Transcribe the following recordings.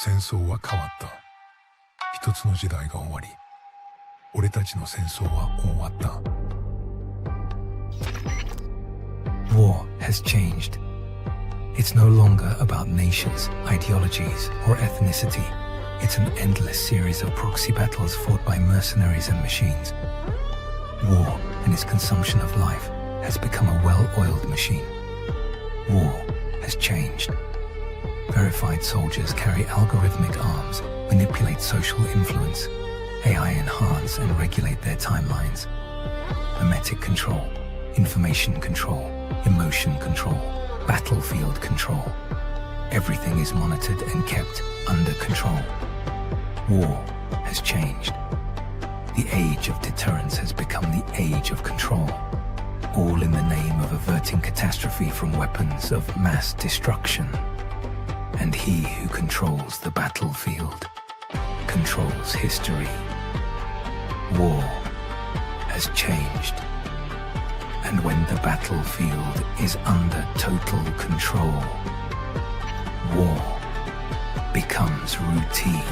戦争は変わった。一つの時代が終わり、俺たちの戦争は終わった。War has changed. It's no longer about nations, ideologies, or ethnicity. It's an endless series of proxy battles fought by mercenaries and machines. War and its consumption of life has become a well-oiled machine. War has changed. Verified soldiers carry algorithmic arms, manipulate social influence, AI enhance and regulate their timelines. Memetic control, information control, emotion control, battlefield control. Everything is monitored and kept under control. War has changed. The age of deterrence has become the age of control, all in the name of averting catastrophe from weapons of mass destruction. And he who controls the battlefield controls history. War has changed. And when the battlefield is under total control, war becomes routine.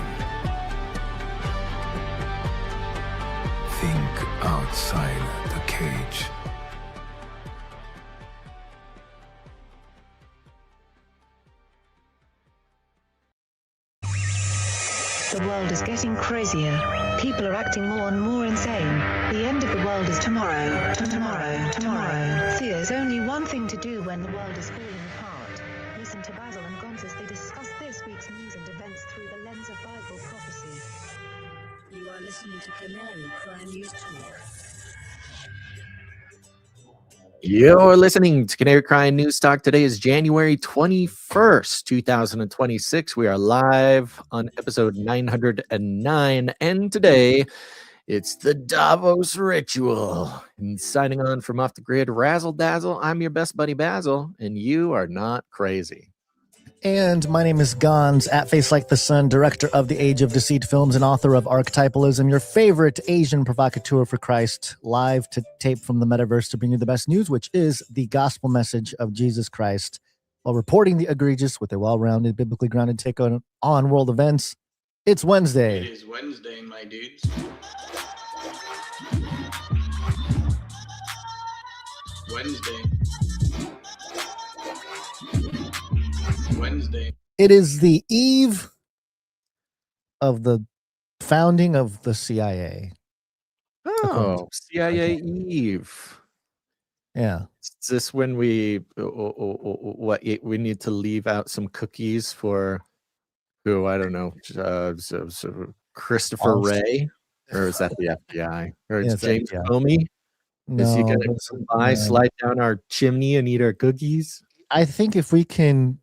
Think outside the cage. The world is getting crazier. People are acting more and more insane. The end of the world is tomorrow. Tomorrow. There's only one thing to do when the world is falling apart. Listen to Basil and Gonz as they discuss this week's news and events through the lens of Bible prophecy. You are listening to Canary Cry News Talk. You're listening to Canary Cry News Talk. Today is January 21st, 2026. We are live on episode 909. And today, it's the Davos ritual. And signing on from Off the Grid, Razzle Dazzle. I'm your best buddy, Basil, and you are not crazy. And my name is Gonz, at Face Like the Sun, director of the Age of Deceit films and author of Archetypalism, your favorite Asian provocateur for Christ, live to tape from the metaverse to bring you the best news, which is the gospel message of Jesus Christ, while reporting the egregious with a well-rounded, biblically grounded take on world events. It's Wednesday. It is Wednesday, my dudes. Wednesday. It is the eve of the founding of the CIA. Oh, CIA Eve. Yeah. Is this when we need to leave out some cookies for who? I don't know. Christopher Wray, or is that the FBI? Or is James Comey? Is he going to come by, slide down our chimney and eat our cookies? I think if we can,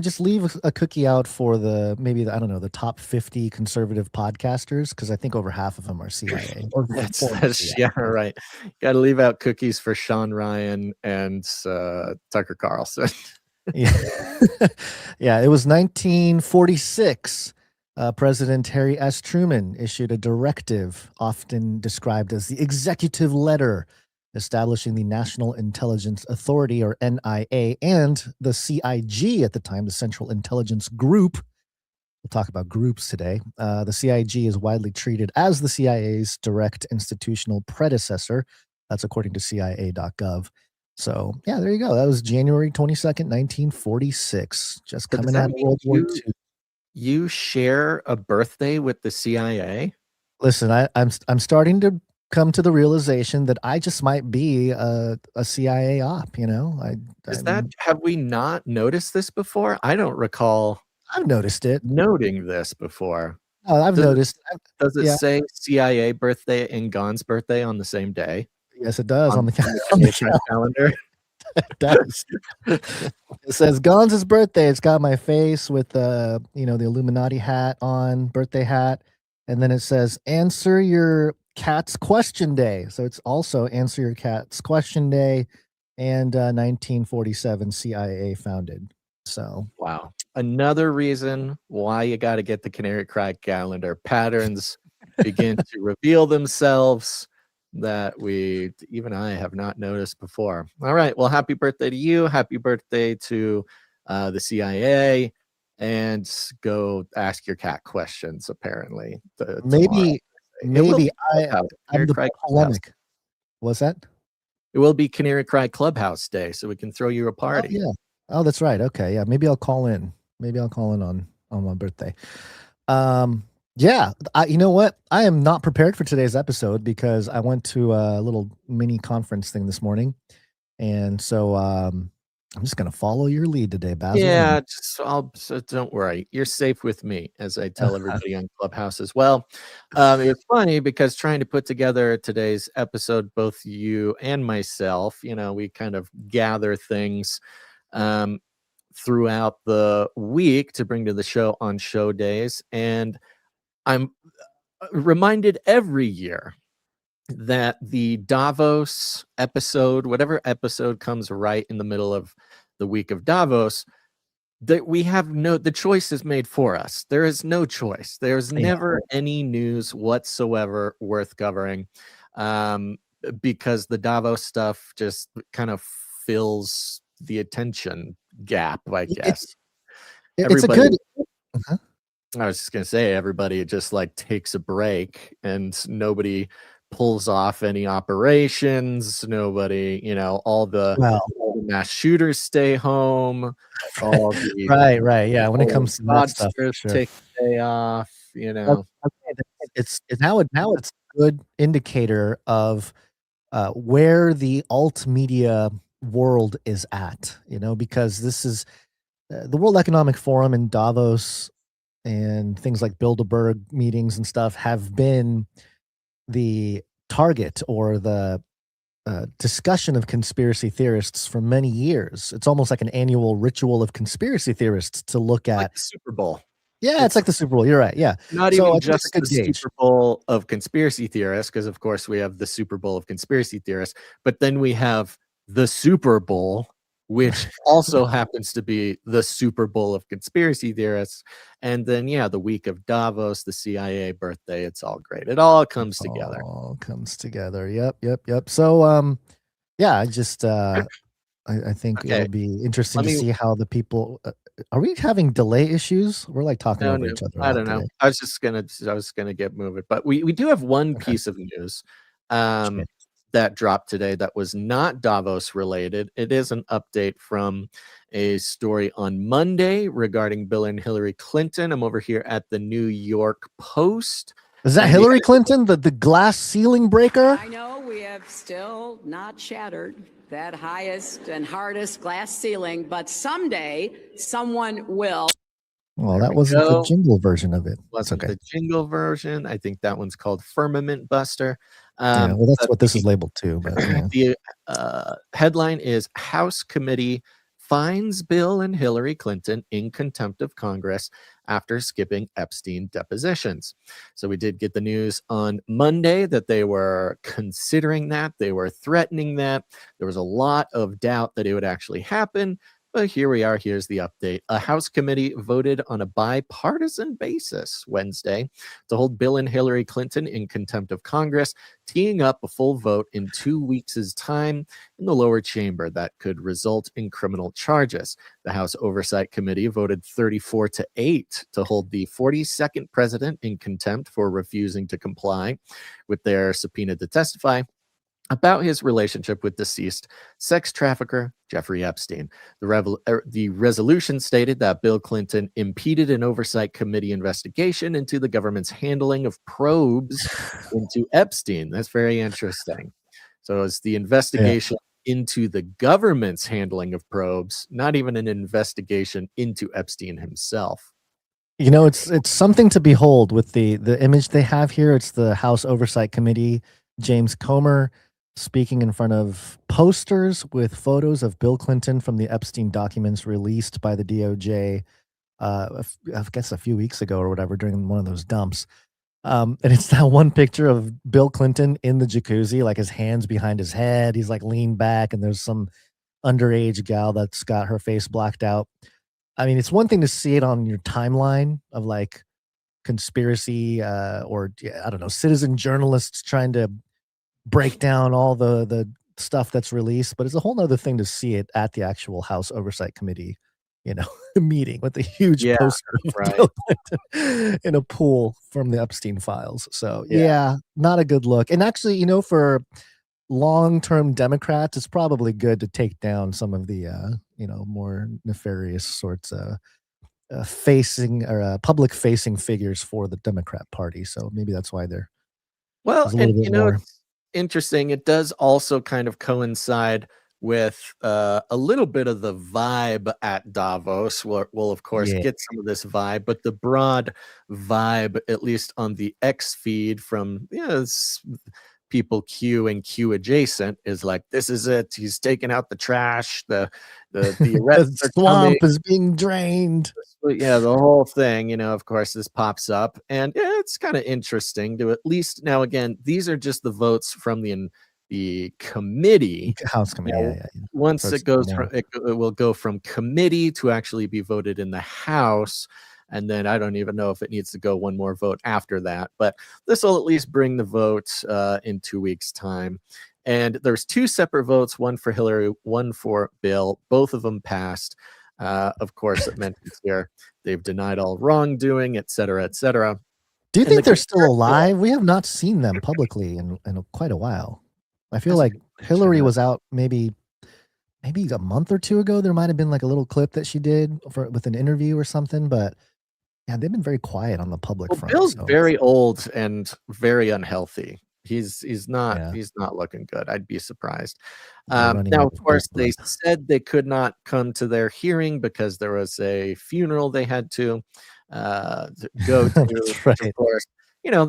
just leave a cookie out for the top 50 conservative podcasters, because I think over half of them are CIA. Yeah, right. Got to leave out cookies for Sean Ryan and Tucker Carlson. Yeah. Yeah, it was 1946. President Harry S. Truman issued a directive, often described as the executive letter, establishing the National Intelligence Authority, or NIA, and the CIG at the time, the Central Intelligence Group. We'll talk about groups today. The CIG is widely treated as the CIA's direct institutional predecessor. That's according to CIA.gov. So, yeah, there you go. That was January 22nd, 1946. Just coming out of World War II. You share a birthday with the CIA? Listen, I'm starting to come to the realization that I just might be a CIA op, Have we not noticed this before? I don't recall. I've noticed it. Noting this before. Oh, I've noticed. Does it say CIA birthday and Gon's birthday on the same day? Yes, it does on the calendar. It does. It says Gonz's birthday. It's got my face with the Illuminati hat on, birthday hat, and then it says answer your cat's question day. So it's also answer your cat's question day, and 1947 CIA founded. So wow, another reason why you got to get the Canary Cry calendar. Patterns begin to reveal themselves that even I have not noticed before. All right, well, happy birthday to you. Happy birthday to the CIA. and go ask your cat questions. Apparently, tomorrow. Maybe It will be I'm Canary the Cry Clubhouse. polemic. What's that? It will be Canary Cry Clubhouse Day, so we can throw you a Oh, party. yeah. Oh, that's right. Okay. Yeah. Maybe I'll call in. Maybe I'll call in on my birthday. Yeah. You know what? I am not prepared for today's episode because I went to a little mini conference thing this morning. And so I'm just going to follow your lead today, Basil. Yeah, so don't worry. You're safe with me, as I tell everybody on Clubhouse as well. It was funny because trying to put together today's episode, both you and myself, we kind of gather things throughout the week to bring to the show on show days. And I'm reminded every year that the Davos episode, whatever episode comes right in the middle of the week of Davos, that we have the choice is made for us. There is no choice. There's never any news whatsoever worth covering, because the Davos stuff just kind of fills the attention gap, I guess. It's a good. I was just gonna say, everybody just like takes a break and nobody pulls off any operations. Nobody, all the mass shooters stay home. All the right. Yeah. When it comes to that stuff, sure. Take a day off. It's now it's a good indicator of where the alt media world is at. Because this is the World Economic Forum in Davos. And things like Bilderberg meetings and stuff have been the target or the discussion of conspiracy theorists for many years. It's almost like an annual ritual of conspiracy theorists to look at. Like the Super Bowl. Yeah, it's like the Super Bowl. You're right. Yeah. Not even just the Super Bowl of conspiracy theorists, because of course we have the Super Bowl of conspiracy theorists, but then we have the Super Bowl, which also happens to be the Super Bowl of conspiracy theorists. And then, the week of Davos, the CIA birthday, it's all great. It all comes together. All comes together. Yep. So, I just, I think it'll be interesting to see how the people, are we having delay issues? We're like talking over each other. I don't know. I was gonna get moving, but we do have one piece of news. That dropped today that was not Davos related. It is an update from a story on Monday regarding Bill and Hillary Clinton. I'm over here at the New York Post. Is that Hillary Clinton, the glass ceiling breaker? I know we have still not shattered that highest and hardest glass ceiling, but someday someone will. Well, that wasn't the jingle version of it. Wasn't the jingle version. I think that one's called Firmament Buster. Well, that's what this is labeled too. But the headline is House Committee finds Bill and Hillary Clinton in contempt of Congress after skipping Epstein depositions. So we did get the news on Monday that they were considering that. They were threatening that. There was a lot of doubt that it would actually happen. But here we are. Here's the update. A House committee voted on a bipartisan basis Wednesday to hold Bill and Hillary Clinton in contempt of Congress, teeing up a full vote in 2 weeks' time in the lower chamber that could result in criminal charges. The House Oversight Committee voted 34-8 to hold the 42nd president in contempt for refusing to comply with their subpoena to testify about his relationship with deceased sex trafficker Jeffrey Epstein. The resolution stated that Bill Clinton impeded an oversight committee investigation into the government's handling of probes into Epstein. That's very interesting. So it's the investigation into the government's handling of probes, not even an investigation into Epstein himself. It's something to behold with the image they have here. It's the House Oversight Committee, James Comer speaking in front of posters with photos of Bill Clinton from the Epstein documents released by the DOJ, I guess a few weeks ago or whatever, during one of those dumps. And it's that one picture of Bill Clinton in the jacuzzi, like his hands behind his head. He's like leaned back, and there's some underage gal that's got her face blacked out. I mean, it's one thing to see it on your timeline of like conspiracy or I don't know, citizen journalists trying to break down all the stuff that's released, but it's a whole nother thing to see it at the actual House Oversight Committee meeting with a huge Yeah, poster of right. Bill Clinton in a pool from the Epstein files. So Yeah. not a good look. And actually, for long-term Democrats, it's probably good to take down some of the more nefarious sorts of public-facing figures for the Democrat Party. So maybe that's why there's Well, a little and bit more. it's interesting. It does also kind of coincide with a little bit of the vibe at Davos. We'll of course Yeah, get some of this vibe, but the broad vibe, at least on the X feed from people Q and Q adjacent, is like, this is it. He's taking out the trash. The the arrests are coming. swamp is being drained. Yeah, the whole thing, of course, this pops up, and it's kind of interesting to at least now. Again, these are just the votes from the committee. House committee. Now, Yeah. So once it's it goes more. from, it will go from committee to actually be voted in the House, and then I don't even know if it needs to go one more vote after that. But this will at least bring the vote in 2 weeks' time. And there's 2 separate votes, one for Hillary, one for Bill. Both of them passed. Of course, it mentions here they've denied all wrongdoing, et cetera, et cetera. Do you And think the they're still concern- alive? We have not seen them publicly in quite a while. I feel That's a like good question. Hillary was out maybe a month or 2 ago. There might have been like a little clip that she did with an interview or something, but yeah, they've been very quiet on the public Well, front. Bill's So very old and very unhealthy. He's not Yeah. he's not looking good. I'd be surprised. they're running Now, out of of course, good they blood. said they could not come to their hearing because there was a funeral they had to go to. That's Which, right. of course,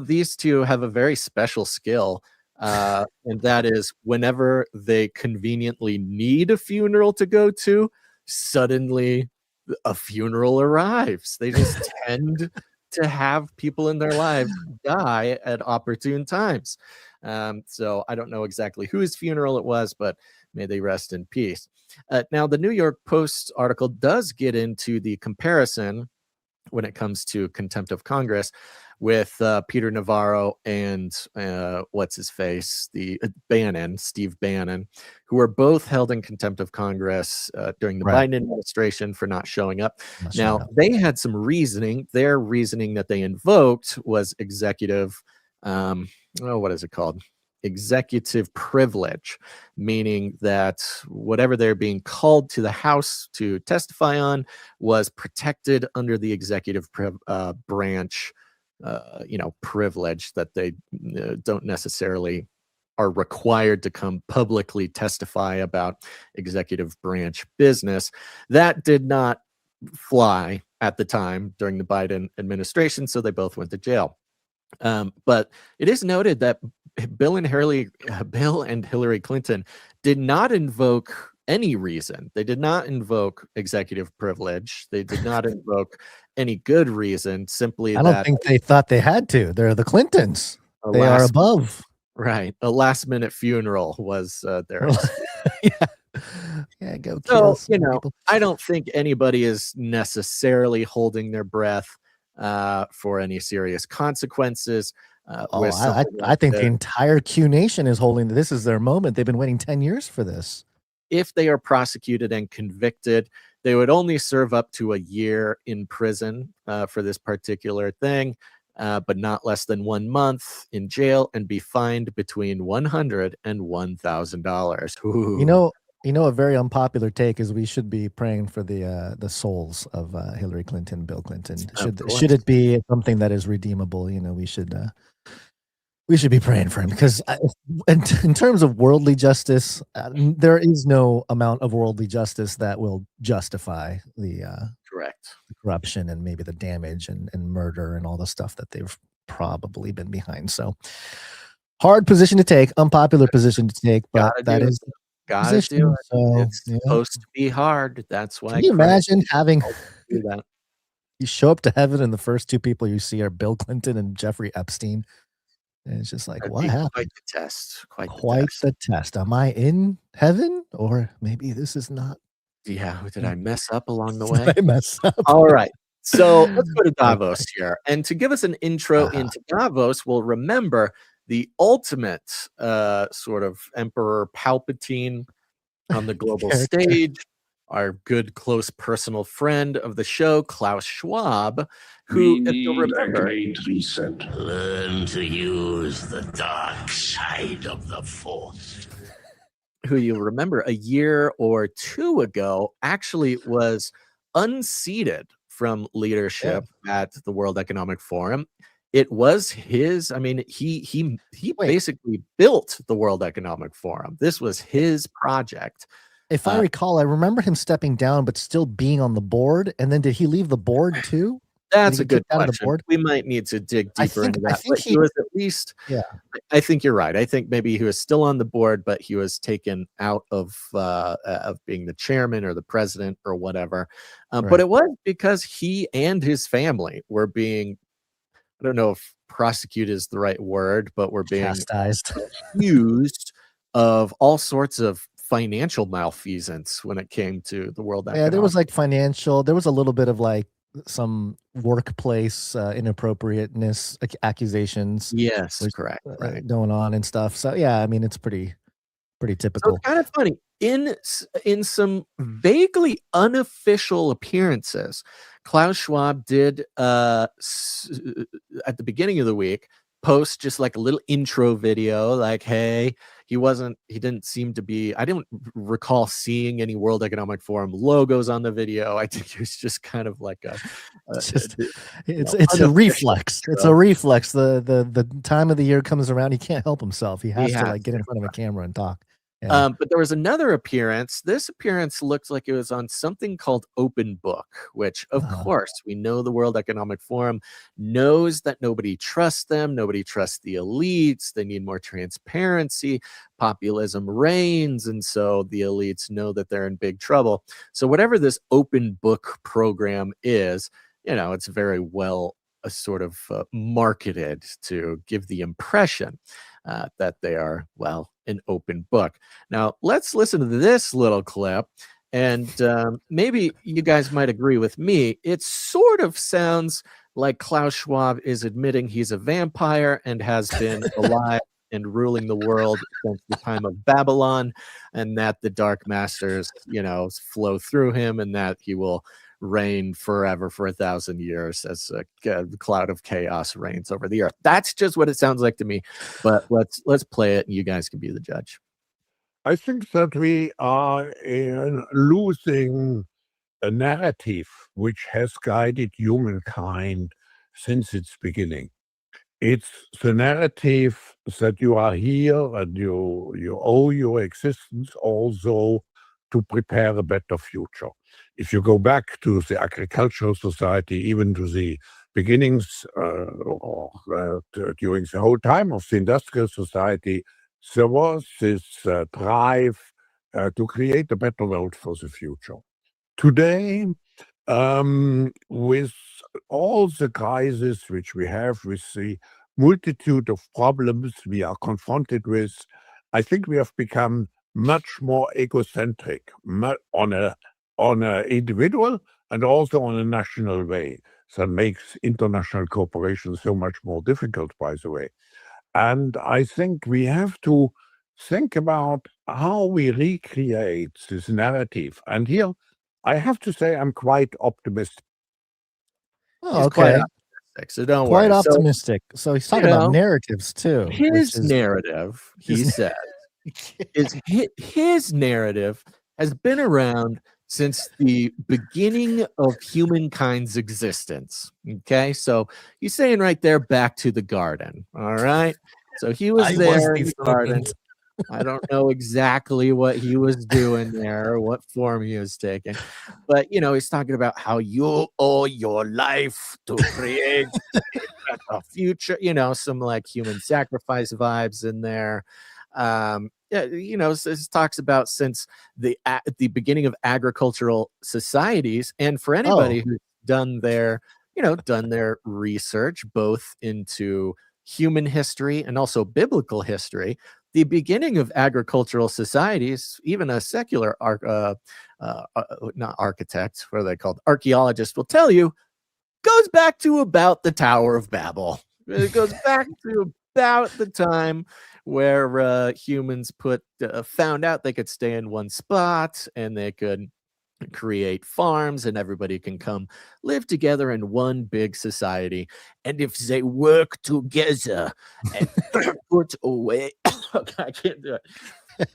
these two have a very special skill, and that is whenever they conveniently need a funeral to go to, suddenly a funeral arrives. They just tend to have people in their lives die at opportune times. So I don't know exactly whose funeral it was, but may they rest in peace. Now, the New York Post article does get into the comparison when it comes to contempt of Congress with Peter Navarro and what's his face, the Steve Bannon, who were both held in contempt of Congress during the Right. Biden administration for not showing up. Not showing Now, up. they had some reasoning. Their reasoning that they invoked was executive, what is it called? Executive privilege, meaning that whatever they're being called to the House to testify on was protected under the executive branch, privilege that they don't necessarily are required to come publicly testify about executive branch business. That did not fly at the time during the Biden administration, so they both went to jail. But it is noted that Bill and Hillary Clinton did not invoke any reason. They did not invoke executive privilege. They did not invoke any good reason. Simply I don't that think they thought they had to. They're the Clintons. a They are last above. right, a last minute funeral was their Yeah, go So, kill some people. I don't think anybody is necessarily holding their breath for any serious consequences. With something I like think the this. entire Q Nation is holding this is their moment. They've been waiting 10 years for this. If they are prosecuted and convicted, they would only serve up to a year in prison for this particular thing, but not less than 1 month in jail and be fined between $100 and $1,000. A very unpopular take is we should be praying for the souls of Hillary Clinton, Bill Clinton. Should it be something that is redeemable? We should be praying for him because in terms of worldly justice, there is no amount of worldly justice that will justify the Correct. corruption and maybe the damage and murder and all the stuff that they've probably been behind. So hard position to take, unpopular position to take, but Gotta that do is it. Gotta position. do it. So It's supposed to be hard. That's why. can you Christ imagine having do that. you show up to heaven and the first 2 people you see are Bill Clinton and Jeffrey Epstein? And it's just like, That'd what be happened? quite the test. Quite Quite the test. the test. Am I in heaven or maybe this is not? Yeah. Did I mess up along the Did way? I mess up? All right. So let's go to Okay. Davos here. And to give us an intro into Davos, we'll remember the ultimate sort of Emperor Palpatine on the global Character. stage, our good, close personal friend of the show, Klaus Schwab, We who, if you'll need a remember, great reset. Learn to use the dark side of the Force. who you'll remember a year or two ago actually was unseated from leadership at the World Economic Forum. It was his, I mean, he Wait. basically built the World Economic Forum. This was his project. If I recall, I remember him stepping down, but still being on the board. And then did he leave the board too? That's Did a he get good kicked out of the question. board? We might need to dig deeper think- into I that. think But he- he was at least, Yeah. I think you're right. I think maybe he was still on the board, but he was taken out of being the chairman or the president or whatever. But Right. it was because he and his family were being, I don't know if prosecute is the right word, but were being Chastised. accused of all sorts of financial malfeasance when it came to the World Economic. Yeah, there was like financial, there was a little bit of like some workplace inappropriateness accusations. Yes, There's, correct. Right. going on and stuff. So yeah, I mean, it's pretty So typical. it's kind of funny. In some vaguely unofficial appearances, Klaus Schwab did at the beginning of the week post just like a little intro video, like, hey, he didn't seem to be, I don't recall seeing any World Economic Forum logos on the video. I think it was just kind of like It's a reflex. It's a reflex. The time of the year comes around, he can't help himself. He has to like get in front of a camera and talk. Yeah. But there was another appearance. This appearance looked like it was on something called Open Book, which, of course, we know the World Economic Forum knows that nobody trusts them. Nobody trusts the elites. They need more transparency. Populism reigns. And so the elites know that they're in big trouble. So whatever this Open Book program is, it's very well sort of marketed to give the impression that they are, well, an open book. Now, let's listen to this little clip, and maybe you guys might agree with me. It sort of sounds like Klaus Schwab is admitting he's a vampire and has been alive and ruling the world since the time of Babylon, and that the Dark Masters, flow through him, and that he will reign forever for 1,000 years as a cloud of chaos reigns over the earth. That's just what it sounds like to me. But let's play it, and you guys can be the judge. I think that we are losing a narrative which has guided humankind since its beginning. It's the narrative that you are here and you owe your existence also to prepare a better future. If you go back to the agricultural society, even to the beginnings during the whole time of the industrial society, there was this drive to create a better world for the future. Today, with all the crises which we have, with the multitude of problems we are confronted with, I think we have become much more egocentric on an individual and also on a national way. That makes international cooperation so much more difficult, by the way. And I think we have to think about how we recreate this narrative. And here, I have to say, I'm quite optimistic. Oh, He's okay. quite optimistic, so don't Quite worry. optimistic. So he's talking about narratives too. His narrative, he said, his narrative has been around since the beginning of humankind's existence. Okay, so he's saying right there, back to the garden. All right, so he was there in the garden. I don't know exactly what he was doing there, or what form he was taking, but he's talking about how you owe your life to create a future. Some like human sacrifice vibes in there. This talks about since the beginning of agricultural societies, and for anybody who's done their research both into human history and also biblical history, the beginning of agricultural societies, even a secular not architect, what are they called, archaeologist, will tell you, goes back to about the Tower of Babel. It goes back to about the time where humans found out they could stay in one spot, and they could create farms, and everybody can come live together in one big society. And if they work together and put away, I can't do it.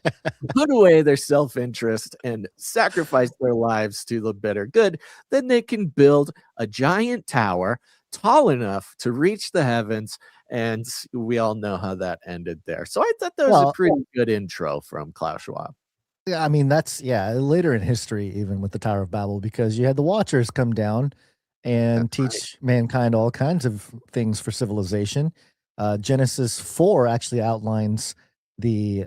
Put away their self-interest and sacrifice their lives to the better good, then they can build a giant tower tall enough to reach the heavens. And we all know how that ended there. So I thought that was a pretty good intro from Klaus Schwab. Yeah, I mean, that's later in history, even with the Tower of Babel, because you had the Watchers come down and teach mankind all kinds of things for civilization. Genesis 4 actually outlines the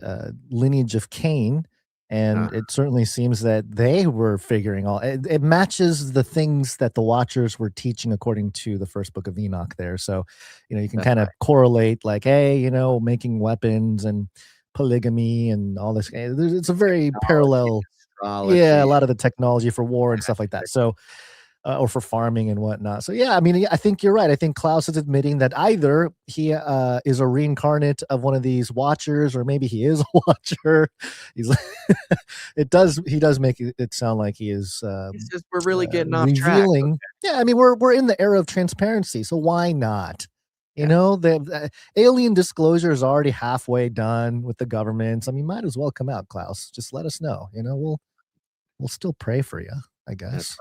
lineage of Cain, and it certainly seems that they were figuring all. It matches the things that the Watchers were teaching according to the first book of Enoch there. So, you can kind of correlate, like, hey, making weapons and polygamy and all this. It's a very parallel. Yeah, a lot of the technology for war and stuff like that. So, or for farming and whatnot. So, yeah, I mean, I think you're right. I think Klaus is admitting that either he is a reincarnate of one of these Watchers, or maybe he is a Watcher. He's he does make it sound like he is. Says we're really getting off track. Okay. Yeah, I mean, we're in the era of transparency, so why not? The alien disclosure is already halfway done with the governments. I mean, might as well come out, Klaus. Just let us know. We'll still pray for you, I guess.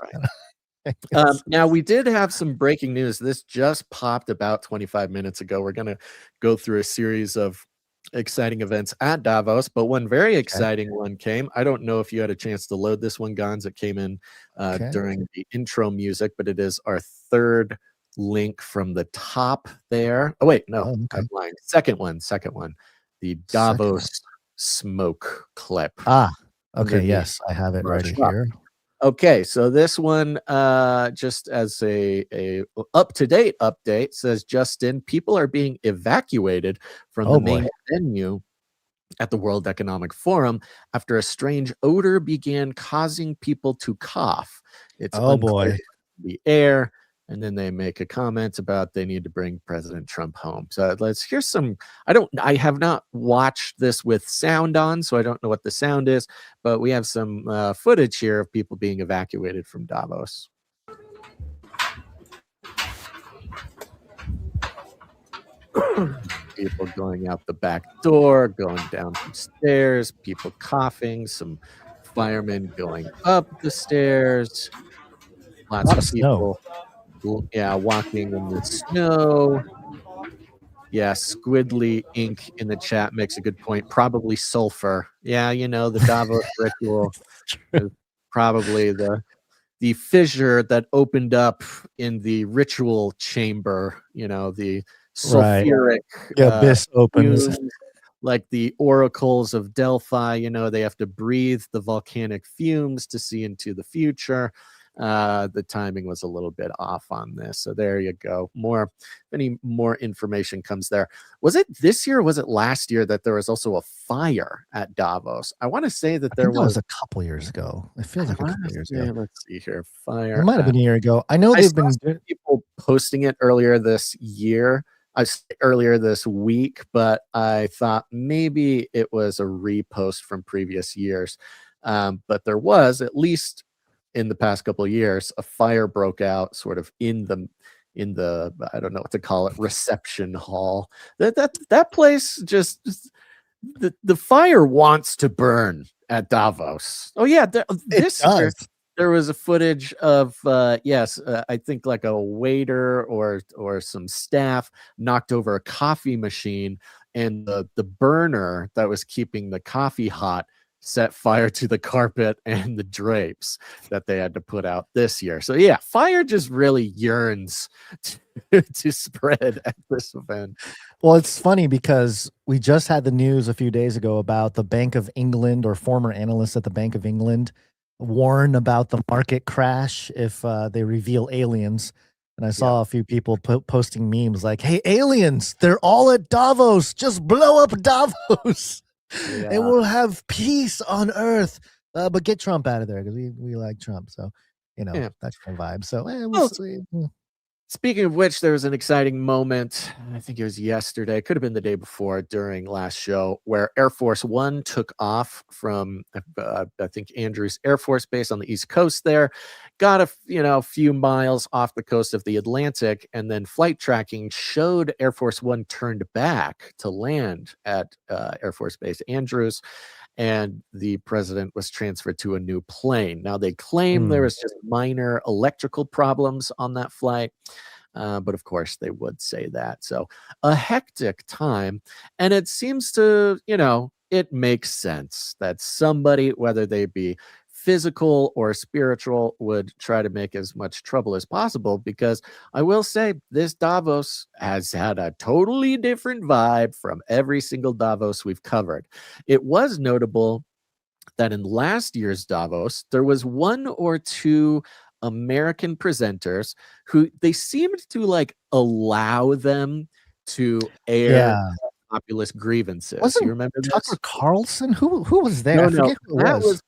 That's right. Now, we did have some breaking news. This just popped about 25 minutes ago. We're going to go through a series of exciting events at Davos, but one very exciting one came. I don't know if you had a chance to load this one, Gons. It came in during the intro music, but it is our third link from the top there. Oh wait, no, I'm lying. Second one. The Davos smoke clip. Okay, yes, I have it right here. Okay, so this one, just as a up-to-date update, says, Justin, people are being evacuated from the main venue at the World Economic Forum after a strange odor began causing people to cough. It's unclear the air. And then they make a comment about they need to bring President Trump home. So let's hear some. I have not watched this with sound on, so I don't know what the sound is, but we have some footage here of people being evacuated from Davos. People going out the back door, going down some stairs, people coughing, some firemen going up the stairs, lots of people. Yeah, walking in the snow. Yeah, Squidly Ink in the chat makes a good point. Probably sulfur. Yeah, the Davos ritual is probably the fissure that opened up in the ritual chamber. The sulfuric abyss opens. fumes, like the oracles of Delphi. They have to breathe the volcanic fumes to see into the future. The timing was a little bit off on this, so there you go. Any more information comes there. Was it this year or was it last year that there was also a fire at Davos? I want to say that there was a couple years ago. It feels like a couple years ago. Let's see here. Fire. It might have been a year ago. I know they've been people posting it earlier this year. Earlier this week, but I thought maybe it was a repost from previous years. But there was, at least in the past couple of years, a fire broke out sort of in the I don't know what to call it, reception hall. That place just the fire wants to burn at Davos. Oh yeah, this year there was a footage of I think like a waiter or some staff knocked over a coffee machine, and the burner that was keeping the coffee hot set fire to the carpet and the drapes that they had to put out this year. So yeah, fire just really yearns to spread at this event. Well, it's funny because we just had the news a few days ago about the Bank of England, or former analysts at the Bank of England warn about the market crash if they reveal aliens. And I saw a few people posting memes like, hey, aliens, they're all at Davos. Just blow up Davos. And we'll have peace on Earth. But get Trump out of there, because we like Trump. So, that's my vibe. So, we'll see. Speaking of which, there was an exciting moment, I think it was yesterday, it could have been the day before during last show, where Air Force One took off from, I think, Andrews Air Force Base on the East Coast there, got a few miles off the coast of the Atlantic, and then flight tracking showed Air Force One turned back to land at Air Force Base Andrews, and the president was transferred to a new plane. Now, they claim there was just minor electrical problems on that flight, but of course they would say that. So a hectic time, and it seems to, it makes sense that somebody, whether they be physical or spiritual, would try to make as much trouble as possible, because I will say this Davos has had a totally different vibe from every single Davos we've covered. It was notable that in last year's Davos, there was one or two American presenters who they seemed to allow them to air populist grievances. Wasn't you remember Tucker this? Carlson? Who was there? No, I forget who it was.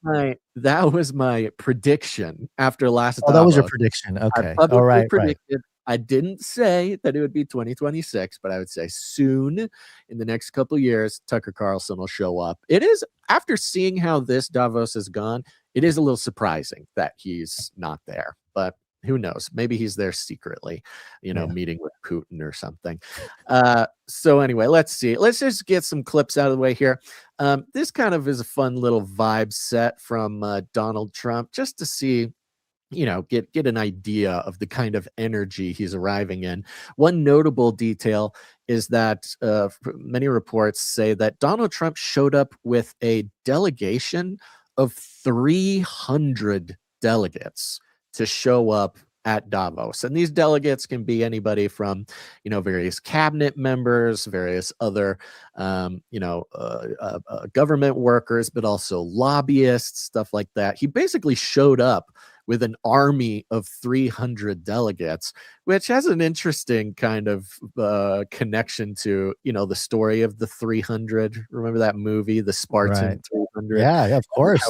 That was my prediction after last Oh, that was your Davos. prediction. I Okay. publicly All right. predicted. I didn't say that it would be 2026, but I would say soon, in the next couple of years, Tucker Carlson will show up. It is, after seeing how this Davos has gone, it is a little surprising that he's not there. But who knows? Maybe he's there secretly, meeting with Putin or something. So anyway, let's see. Let's just get some clips out of the way here. This kind of is a fun little vibe set from Donald Trump, just to see, get an idea of the kind of energy he's arriving in. One notable detail is that many reports say that Donald Trump showed up with a delegation of 300 delegates to show up at Davos. And these delegates can be anybody from, various cabinet members, various other, government workers, but also lobbyists, stuff like that. He basically showed up with an army of 300 delegates, which has an interesting kind of connection to, the story of the 300. Remember that movie, The Spartan 300? Yeah, of course.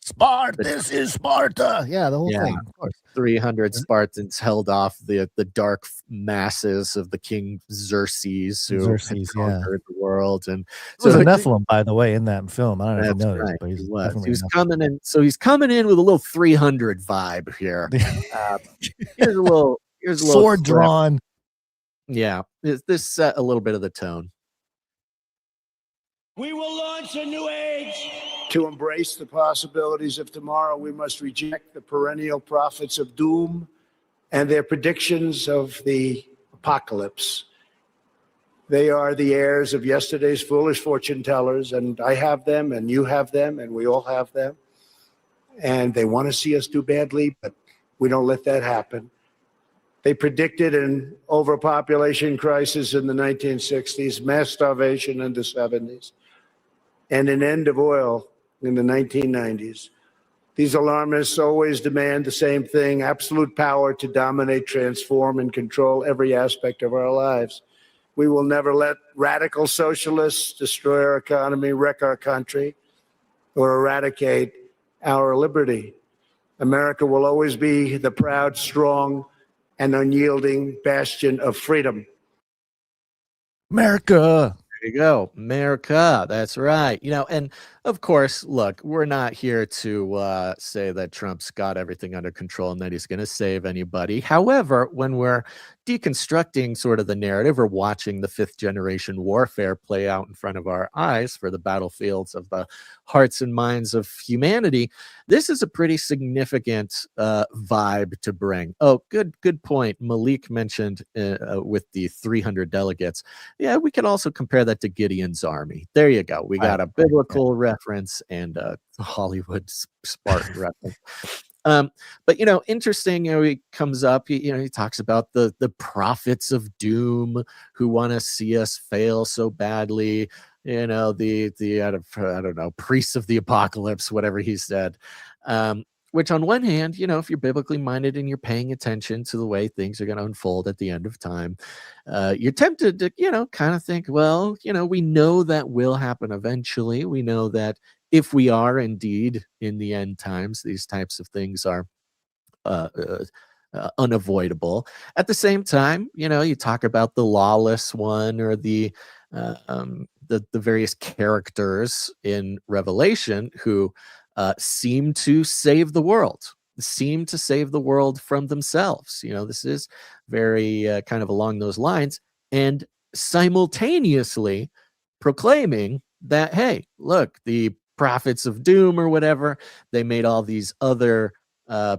Sparta, this is Sparta. Yeah, the whole thing, of course. 300 Spartans held off the dark masses of the King Xerxes, who had conquered the world. And so the Nephilim, by the way, in that film. I don't know if you noticed, right. but He was coming in. So he's coming in with a little 300 vibe here. Here's a little sword clip. drawn. Yeah, this set a little bit of the tone. We will launch a new age. To embrace the possibilities of tomorrow, we must reject the perennial prophets of doom and their predictions of the apocalypse. They are the heirs of yesterday's foolish fortune tellers, and I have them, and you have them, and we all have them. And they want to see us do badly, but we don't let that happen. They predicted an overpopulation crisis in the 1960s, mass starvation in the 70s, and an end of oil in the 1990s. These alarmists always demand the same thing: absolute power to dominate, transform, and control every aspect of our lives. We will never let radical socialists destroy our economy, wreck our country, or eradicate our liberty. America will always be the proud, strong, and unyielding bastion of freedom. America. There you go. America. That's right. And of course, look, we're not here to say that Trump's got everything under control and that he's going to save anybody. However, when we're deconstructing sort of the narrative or watching the fifth generation warfare play out in front of our eyes for the battlefields of the hearts and minds of humanity, this is a pretty significant vibe to bring. Oh, good point. Malik mentioned with the 300 delegates. Yeah, we can also compare that to Gideon's army. There you go. We got a biblical reference and a Hollywood Spartan reference. But interesting, he comes up, he talks about the prophets of doom who want to see us fail so badly, the I don't know, priests of the apocalypse, whatever he said. Which on one hand, if you're biblically minded and you're paying attention to the way things are going to unfold at the end of time, you're tempted to, kind of think, well, we know that will happen eventually. We know that if we are indeed in the end times, these types of things are unavoidable. At the same time, you talk about the lawless one or the various characters in Revelation who seem to save the world, from themselves. This is very kind of along those lines, and simultaneously proclaiming that, hey, look, the prophets of doom or whatever, they made all these other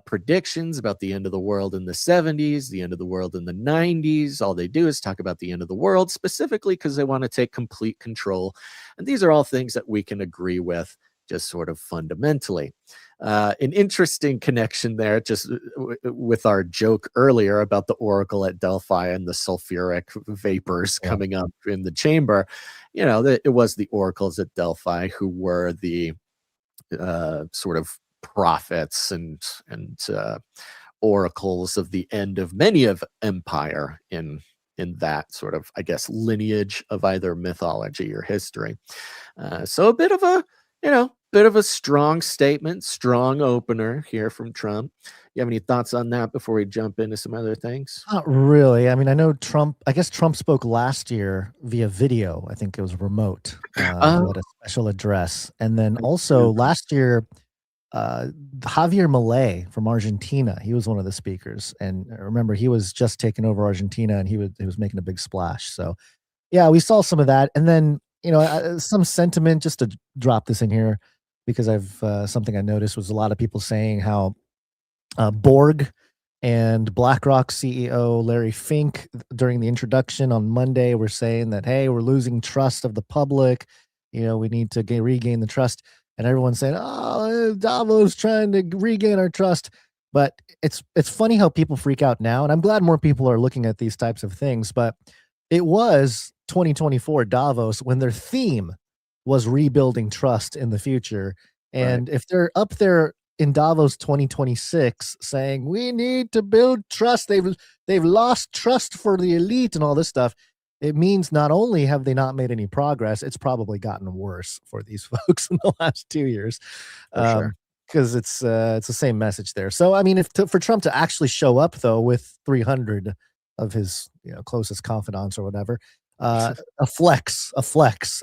predictions about the end of the world in the 70s, the end of the world in the 90s. All they do is talk about the end of the world, specifically because they want to take complete control. And these are all things that we can agree with, just sort of fundamentally. An interesting connection there, just with our joke earlier about the oracle at Delphi and the sulfuric vapors coming up in the chamber. It was the oracles at Delphi who were the sort of prophets and oracles of the end of many of empire in that sort of, I guess, lineage of either mythology or history. So a bit of a strong statement, strong opener here from Trump. You have any thoughts on that before we jump into some other things? Not really. I mean, I guess Trump spoke last year via video. I think it was remote. He had a special address. And then also last year, Javier Milei from Argentina, he was one of the speakers. And remember, he was just taking over Argentina and he was making a big splash. So yeah, we saw some of that. And then, some sentiment, just to drop this in here, because something I noticed was a lot of people saying how Borg and BlackRock CEO Larry Fink, during the introduction on Monday, were saying that, hey, we're losing trust of the public. We need to regain the trust. And everyone's saying, oh, Davos trying to regain our trust. But it's funny how people freak out now. And I'm glad more people are looking at these types of things. But it was 2024 Davos when their theme was rebuilding trust in the future. And if they're up there in Davos 2026 saying, we need to build trust, they've lost trust for the elite and all this stuff, it means not only have they not made any progress, it's probably gotten worse for these folks in the last 2 years. Because it's the same message there. So, I mean, for Trump to actually show up, though, with 300 of his closest confidants or whatever, a flex.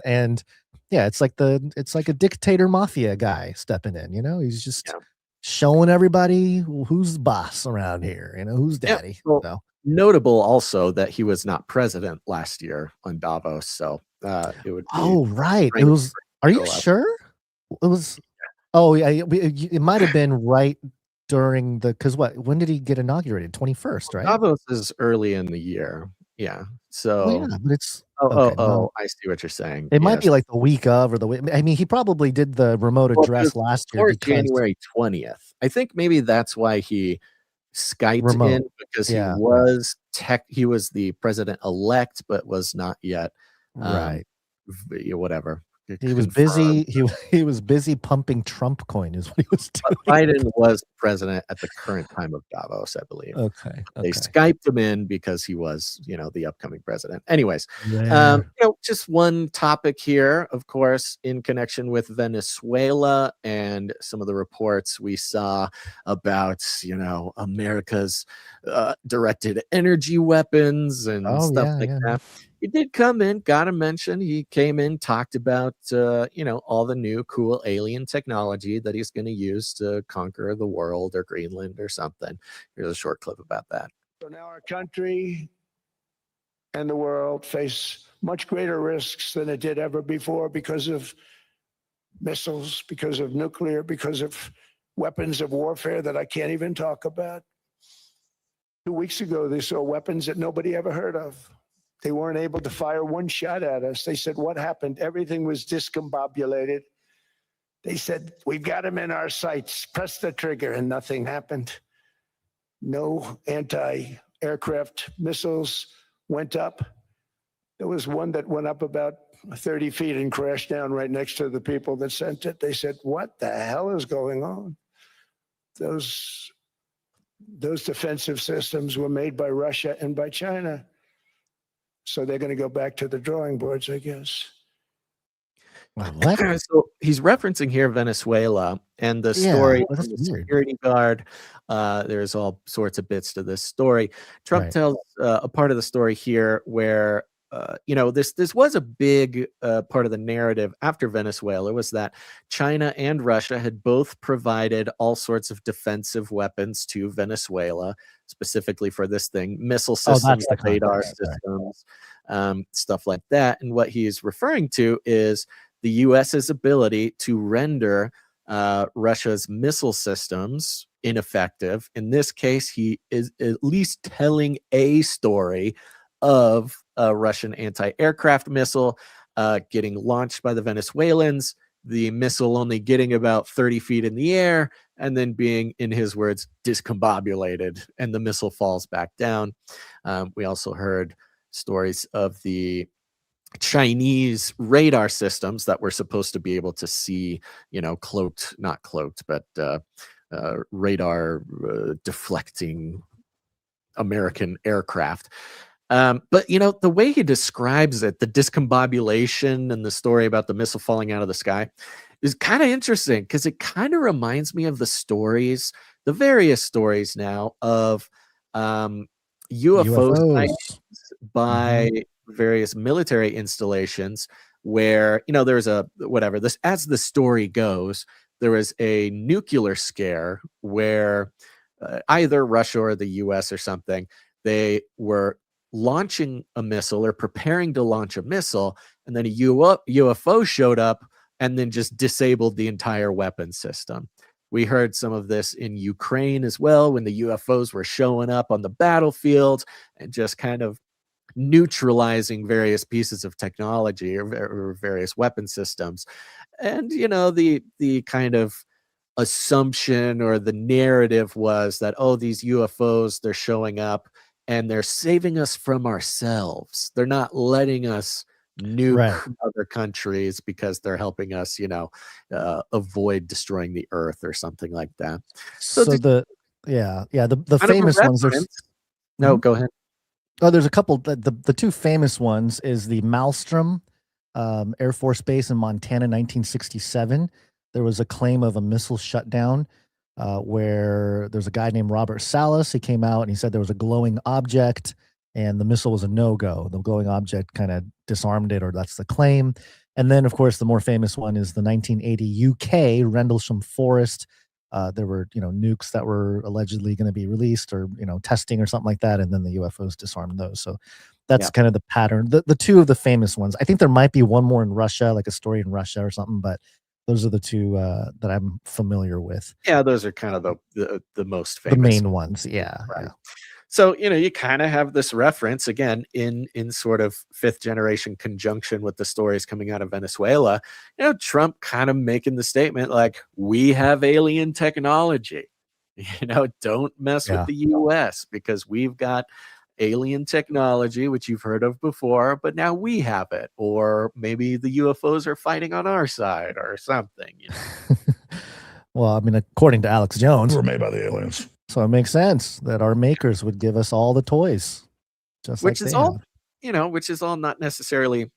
And yeah, it's like a dictator mafia guy stepping in, he's just showing everybody who's boss around here, who's daddy. Well, so. Notable also that he was not president last year on Davos, so it would be. Oh, right. It was. Are you sure? It was. Oh, yeah. It might have been right during because when did he get inaugurated? 21st, right? Davos is early in the year. Yeah. So. Yeah, but it's. I see what you're saying. It might be like the week of or the week. I mean, he probably did the remote address last year. January 20th. I think maybe that's why he Skyped in, because he was the president-elect, but was not yet. Right. Whatever. He was busy. He was busy pumping Trump coin, is what he was doing. Biden was president at the current time of Davos, I believe. Okay. They Skyped him in because he was, the upcoming president. Anyways, just one topic here, of course, in connection with Venezuela and some of the reports we saw about, America's directed energy weapons and stuff like that. He did come in, gotta mention, he came in, talked about, all the new cool alien technology that he's going to use to conquer the world or Greenland or something. Here's a short clip about that. So now our country and the world face much greater risks than it did ever before because of missiles, because of nuclear, because of weapons of warfare that I can't even talk about. 2 weeks ago, they saw weapons that nobody ever heard of. They weren't able to fire one shot at us. They said, what happened? Everything was discombobulated. They said, we've got them in our sights. Press the trigger, and nothing happened. No anti-aircraft missiles went up. There was one that went up about 30 feet and crashed down right next to the people that sent it. They said, what the hell is going on? Those defensive systems were made by Russia and by China. So they're going to go back to the drawing boards, I guess. So he's referencing here Venezuela and the story well, from that's the weird. security guard. There's all sorts of bits to this story. Trump Right. tells a part of the story here where this was a big part of the narrative after Venezuela, was that China and Russia had both provided all sorts of defensive weapons to Venezuela, specifically for this thing, missile Oh, systems, that's the radar context. Sorry. systems, stuff like that. And what he's referring to is the U.S.'s ability to render Russia's missile systems ineffective. In this case, he is at least telling a story of a Russian anti-aircraft missile getting launched by the Venezuelans, the missile only getting about 30 feet in the air, and then being, in his words, discombobulated, and the missile falls back down. We also heard stories of the Chinese radar systems that were supposed to be able to see, not cloaked, but radar deflecting American aircraft. But the way he describes it, the discombobulation and the story about the missile falling out of the sky, is kind of interesting because it kind of reminds me of the various stories now of UFO sightings by various military installations where, there's as the story goes, there was a nuclear scare where either Russia or the US or something, they were launching a missile or preparing to launch a missile, and then a UFO showed up and then just disabled the entire weapon system. We heard some of this in Ukraine as well, when the UFOs were showing up on the battlefield and just kind of neutralizing various pieces of technology or various weapon systems. And the kind of assumption or the narrative was that, these UFOs, they're showing up and they're saving us from ourselves. They're not letting us nuke other countries because they're helping us, avoid destroying the earth or something like that. So the famous ones. No, go ahead. Oh, there's a couple. The two famous ones is the Maelstrom Air Force Base in Montana, 1967. There was a claim of a missile shutdown where there's a guy named Robert Salas. He came out and he said there was a glowing object and the missile was a no-go. The glowing object kind of disarmed it, or that's the claim. And then, of course, the more famous one is the 1980 UK Rendlesham Forest. There were, nukes that were allegedly going to be released or, testing or something like that. And then the UFOs disarmed those. So that's kind of the pattern. The two of the famous ones. I think there might be one more in Russia, like a story in Russia or something, but those are the two that I'm familiar with. Yeah, those are kind of the most famous. The main ones, yeah. Right. Yeah. So, you kind of have this reference, again, in sort of fifth generation conjunction with the stories coming out of Venezuela. Trump kind of making the statement like, we have alien technology. Don't mess with the U.S. because we've got alien technology, which you've heard of before, but now we have it. Or maybe the UFOs are fighting on our side or something. Well, I mean, according to Alex Jones, We're made by the aliens. so it makes sense that our makers would give us all the toys, which is all not necessarily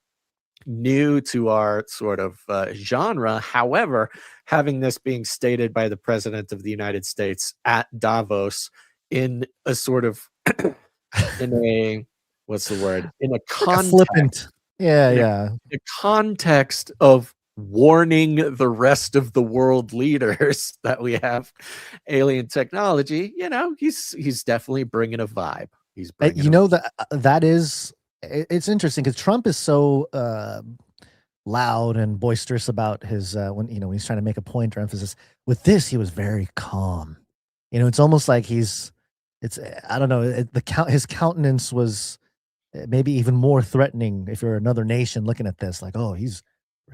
new to our sort of genre. However, having this being stated by the president of the United States at Davos in a sort of in a context, the context of warning the rest of the world leaders that we have alien technology, he's definitely bringing a vibe. He's bringing that is, it's interesting because Trump is so loud and boisterous about his when he's trying to make a point or emphasis. With this, he was very calm. It's almost like I don't know, his countenance was maybe even more threatening if you're another nation looking at this, like, oh, he's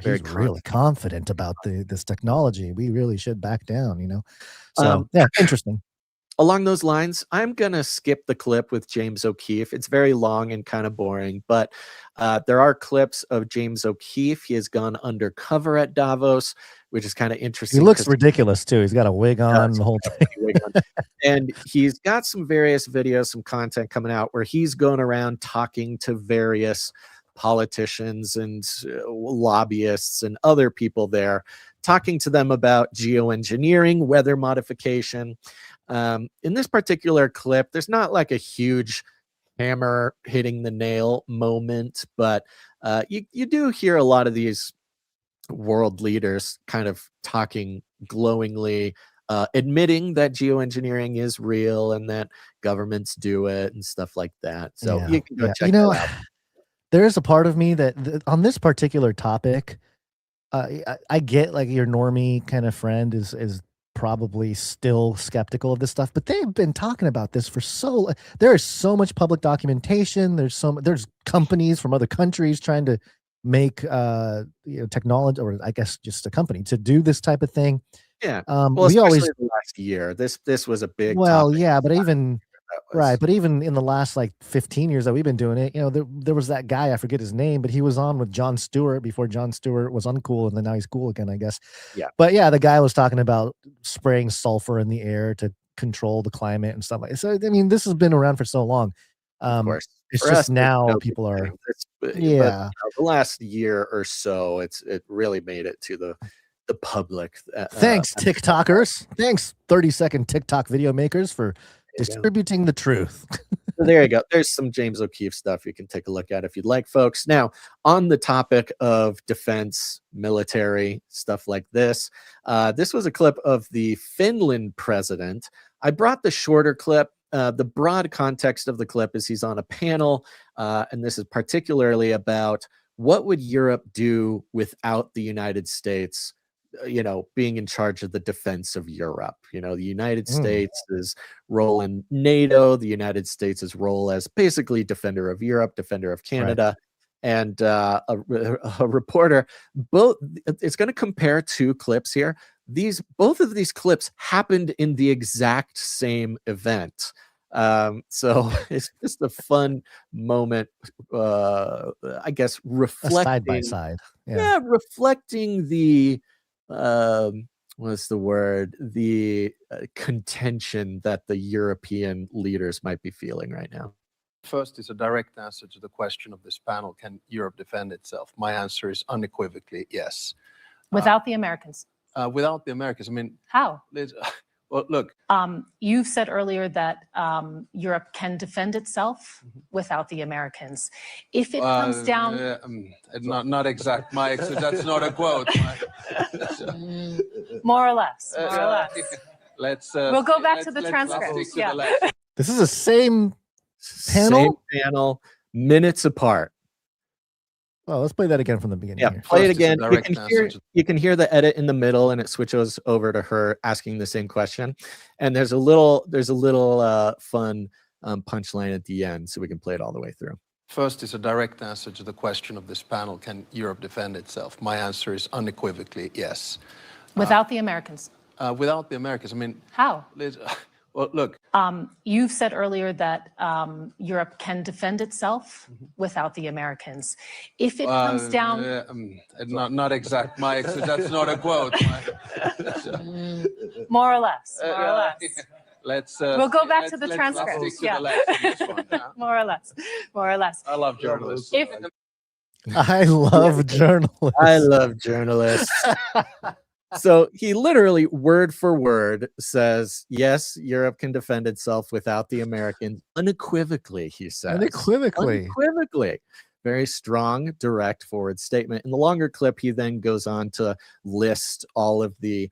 really confident about this technology. We really should back down, So interesting. Along those lines, I'm gonna skip the clip with James Okeefe. It's very long and kind of boring, but there are clips of James Okeefe. He has gone undercover at Davos, which is kind of interesting. He looks ridiculous too. He's got a wig on the whole thing. And he's got some various videos, some content coming out where he's going around talking to various politicians and lobbyists and other people there, talking to them about geoengineering, weather modification. In this particular clip, there's not like a huge hammer hitting the nail moment, but you do hear a lot of these world leaders kind of talking glowingly, admitting that geoengineering is real and that governments do it and stuff like that. So you can go check that out. There is a part of me that on this particular topic, I get like your normie kind of friend is probably still skeptical of this stuff, but they've been talking about this for so there is so much public documentation. There's companies from other countries trying to make technology, or I guess just a company, to do this type of thing. Yeah. Well, we always the last year. This was a big topic. Yeah, but even but even in the last like 15 years that we've been doing it, there was that guy, I forget his name, but he was on with Jon Stewart before Jon Stewart was uncool, and then now he's cool again, I guess. Yeah. But yeah, the guy was talking about spraying sulfur in the air to control the climate and stuff like that. So I mean, this has been around for so long. Of course. It's For just us, now people are the last year or so, it really made it to the public. Thanks, TikTokers. Thanks, 30-second TikTok video makers, for distributing the truth. So there you go. There's some James Okeefe stuff you can take a look at if you'd like, folks. Now, on the topic of defense, military, stuff like this, this was a clip of the Finland president. I brought the shorter clip. The broad context of the clip is he's on a panel, and this is particularly about what would Europe do without the United States, being in charge of the defense of Europe. The United States' role in NATO, the United States' role as basically defender of Europe, defender of Canada. Right. And a reporter, it's going to compare two clips here. Both of these clips happened in the exact same event. So it's just a fun moment, I guess, reflecting side by side. Yeah, reflecting the what's the word? The contention that the European leaders might be feeling right now. First is a direct answer to the question of this panel: can Europe defend itself? My answer is unequivocally yes. Without the Americans? Without the Americans, I mean, how? Well, look. You've said earlier that Europe can defend itself without the Americans. If it comes down, not exact. That's not a quote. More or less. More or less. Let's. We'll go back to the transcript. This is the same panel. Same panel, minutes apart. Oh, let's play that again from the beginning. Yeah, here. Play it again. You can hear the edit in the middle, and it switches over to her asking the same question. And there's a little fun punchline at the end, so we can play it all the way through. First is a direct answer to the question of this panel: can Europe defend itself? My answer is unequivocally yes. Without the Americans? Without the Americans, I mean, how? Well, look. You've said earlier that Europe can defend itself without the Americans. If it comes down, not exact. That's not a quote. More or less. More or less. Let's. We'll go back to the transcript. More or less. More or less. I love journalists. I love journalists. I love journalists. So he literally, word for word, says, yes, Europe can defend itself without the Americans. Unequivocally, he says. Unequivocally. Very strong, direct, forward statement. In the longer clip, he then goes on to list all of the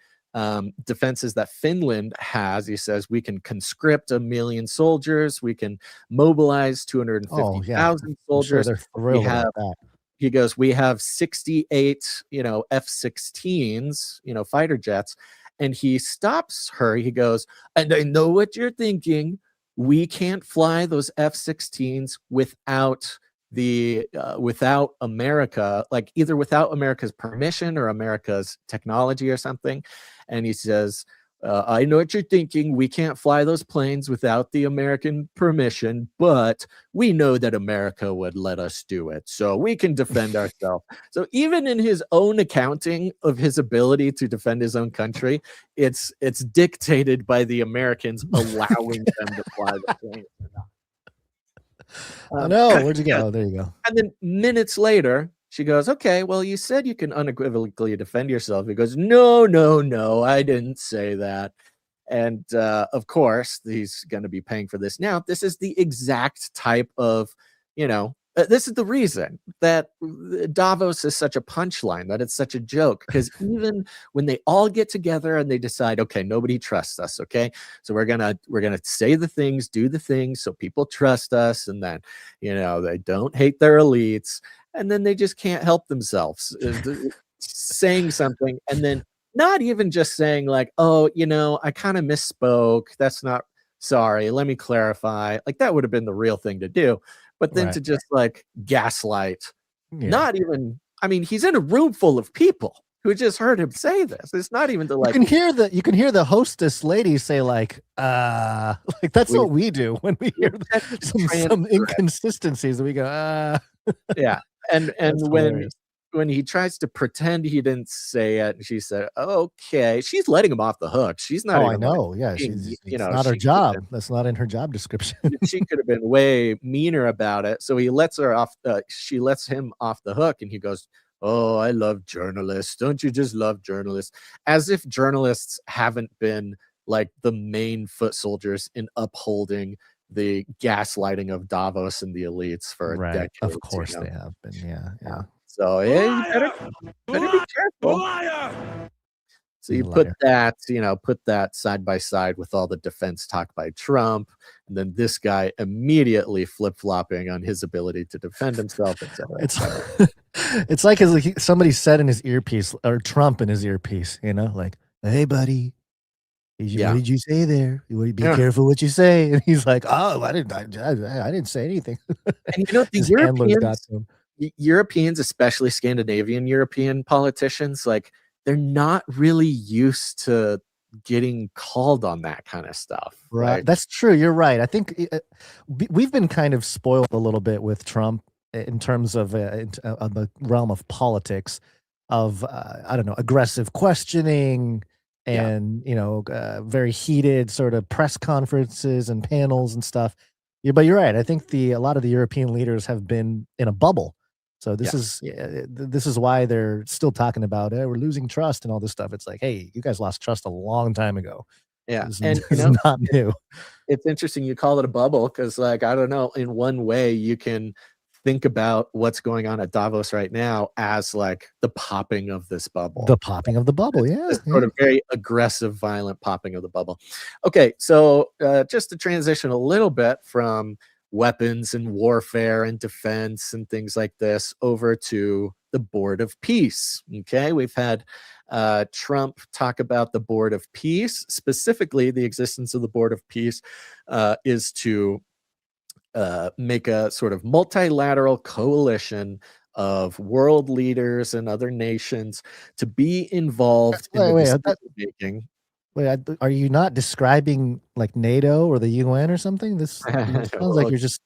defenses that Finland has. He says, we can conscript 1 million soldiers. We can mobilize 250,000 soldiers. Sure, they're thrilled about that. He goes, we have 68, F-16s, fighter jets. And he stops her. He goes, and I know what you're thinking. We can't fly those F-16s without America, like either without America's permission or America's technology or something. And he says, I know what you're thinking. We can't fly those planes without the American permission, but we know that America would let us do it. So we can defend ourselves. So even in his own accounting of his ability to defend his own country, it's dictated by the Americans allowing them to fly the planes. I know. Where'd you go? Oh, there you go. And then minutes later, she goes, okay, well, you said you can unequivocally defend yourself. He goes, no, I didn't say that. And of course, he's going to be paying for this. Now, this is the exact type of, this is the reason that Davos is such a punchline, that it's such a joke, because even when they all get together and they decide, okay, nobody trusts us, okay, so we're gonna say the things, do the things, so people trust us, and then they don't hate their elites, and then they just can't help themselves saying something, and then not even just saying like, oh, I kind of misspoke. That's not, sorry, let me clarify. Like that would have been the real thing to do. But then to just like gaslight, not even, I mean, he's in a room full of people who just heard him say this. It's not even to like, you can hear the hostess lady say like that's what we do when we hear some inconsistencies. We go, yeah. And when he tries to pretend he didn't say it, and she said, okay, she's letting him off the hook. She's not. Oh, I know. Yeah, it's not her job. That's not in her job description. She could have been way meaner about it. So he lets her off. She lets him off the hook, and he goes, oh, I love journalists. Don't you just love journalists? As if journalists haven't been like the main foot soldiers in upholding the gaslighting of Davos and the elites for decades. Of course they have been. Yeah. So you better be careful. So you put that side by side with all the defense talk by Trump, and then this guy immediately flip-flopping on his ability to defend himself, etc. It's like somebody said in his earpiece, or Trump in his earpiece, like, hey, buddy, what did you say there? Be careful what you say. And he's like, oh, I didn't say anything. And the Europeans, especially Scandinavian European politicians, like they're not really used to getting called on that kind of stuff. Right. That's true. You're right. I think we've been kind of spoiled a little bit with Trump in terms of the realm of politics, of I don't know, aggressive questioning and very heated sort of press conferences and panels and stuff. Yeah, but you're right. I think a lot of the European leaders have been in a bubble. So this is why they're still talking about we're losing trust and all this stuff. It's like, hey, you guys lost trust a long time ago. Yeah, this is not new. It's interesting you call it a bubble because, like, I don't know, in one way you can think about what's going on at Davos right now as like the popping of this bubble. The popping of the bubble, sort of very aggressive, violent popping of the bubble. Okay, so just to transition a little bit from weapons and warfare and defense and things like this over to the Board of Peace. Okay, we've had Trump talk about the Board of Peace. Specifically, the existence of the Board of Peace is to make a sort of multilateral coalition of world leaders and other nations to be involved in the decision-making. Wait, are you not describing like NATO or the UN or something? This sounds like you're just...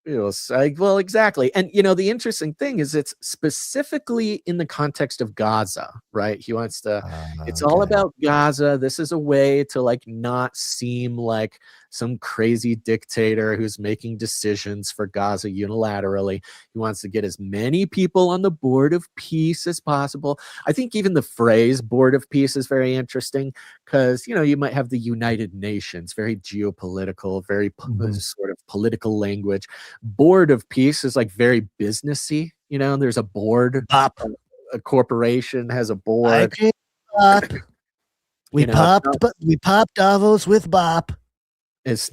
Well, exactly. And, the interesting thing is it's specifically in the context of Gaza, right? He wants to, it's all about Gaza. This is a way to like not seem like some crazy dictator who's making decisions for Gaza unilaterally. He wants to get as many people on the Board of Peace as possible. I think even the phrase Board of Peace is very interesting because, you might have the United Nations, very geopolitical, very sort of political language. Board of Peace is like very businessy, there's a board. A corporation has a board. We popped Davos with Bop. It's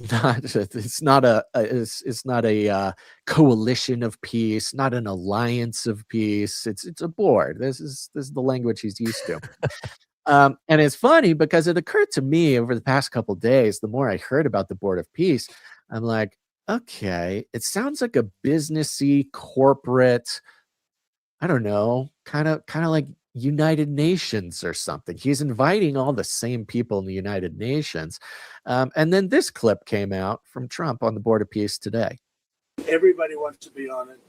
not a coalition of peace, not an alliance of peace. It's a board. This is the language he's used to. And it's funny because it occurred to me over the past couple of days, the more I heard about the Board of Peace, I'm like, okay, it sounds like a businessy corporate, I don't know, kind of like United Nations or something. He's inviting all the same people in the United Nations. And then this clip came out from Trump on the Board of Peace today. Everybody wants to be on it.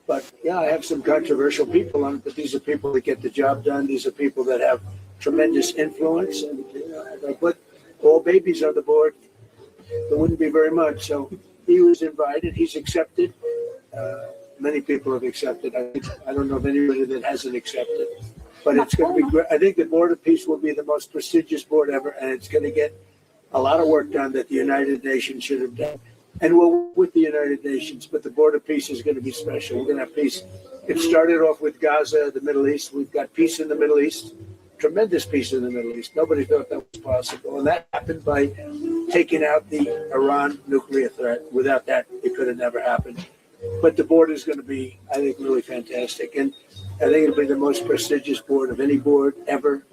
But yeah, I have some controversial people on it, but these are people that get the job done. These are people that have tremendous influence. And if I put all babies on the board, there wouldn't be very much. So he was invited. He's accepted. Many people have accepted. I don't know of anybody that hasn't accepted. But it's going to be great. I think the Board of Peace will be the most prestigious board ever, and it's going to get a lot of work done that the United Nations should have done. And we'll work with the United Nations, but the Board of Peace is going to be special. We're going to have peace. It started off with Gaza, the Middle East. We've got peace in the Middle East, tremendous peace in the Middle East. Nobody thought that was possible. And that happened by taking out the Iran nuclear threat. Without that, it could have never happened. But the board is going to be, I think, really fantastic. And I think it'll be the most prestigious board of any board ever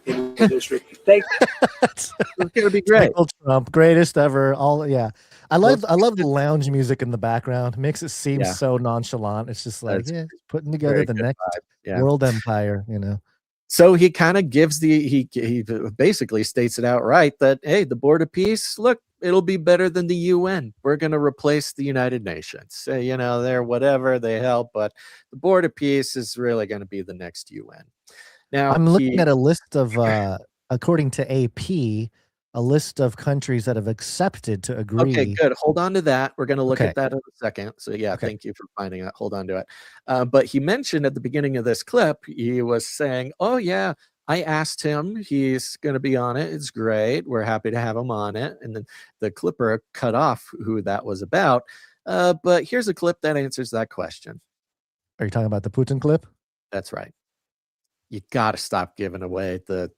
in history. Thank you. It's going to be great. Donald Trump, greatest ever. I love the lounge music in the background. It makes it seem so nonchalant. It's just like putting together the next world empire, you know. So he kind of gives he basically states it outright that, hey, the Board of Peace, look, it'll be better than the UN. We're going to replace the United Nations. You know, they're whatever, they help, but the Board of Peace is really going to be the next UN. Now, I'm looking at a list of, according to AP, a list of countries that have accepted to agree. Okay, good. Hold on to that. We're going to look at that in a second. So thank you for finding that. Hold on to it. But he mentioned at the beginning of this clip, he was saying, oh yeah, I asked him, he's going to be on it. It's great. We're happy to have him on it. And then the clipper cut off who that was about. But here's a clip that answers that question. Are you talking about the Putin clip? That's right. You got to stop giving away the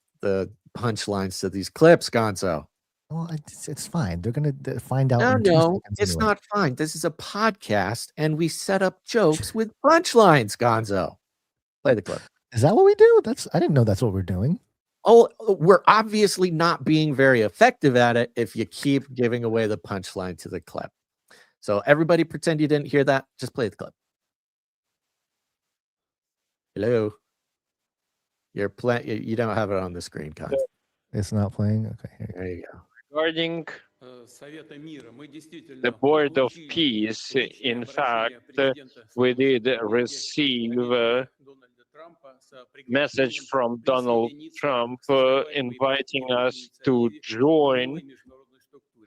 punchlines to these clips, Gonzo. Well, it's fine. They're going to find out. No, it's not fine. This is a podcast, and we set up jokes with punchlines, Gonzo. Play the clip. Is that what we do? I didn't know that's what we're doing. Oh, we're obviously not being very effective at it if you keep giving away the punchline to the clip. So everybody pretend you didn't hear that. Just play the clip. Hello. You're playing. You don't have it on the screen, Con. It's not playing. Okay, there you go. Regarding the Board of Peace, in fact, we did receive a message from Donald Trump inviting us to join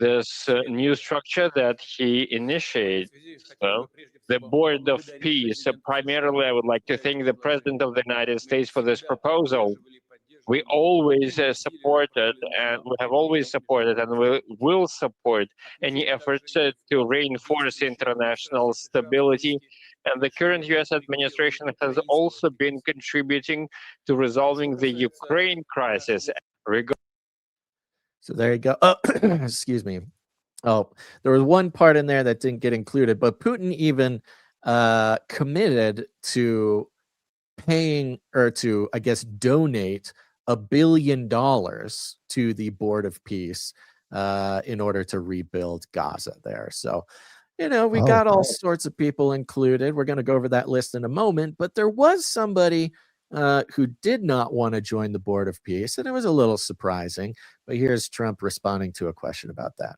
this new structure that he initiated. The Board of Peace. Primarily, I would like to thank the President of the United States for this proposal. We always supported, and we have always supported, and we will support any efforts to reinforce international stability. And the current U.S. administration has also been contributing to resolving the Ukraine crisis. So there you go. Oh, excuse me. Oh, there was one part in there that didn't get included, but Putin even committed to paying, or to, I guess, donate $1 billion to the Board of Peace in order to rebuild Gaza there. So, you know, we got all sorts of people included. We're going to go over that list in a moment, but there was somebody who did not want to join the Board of Peace, and it was a little surprising. But here's Trump responding to a question about that.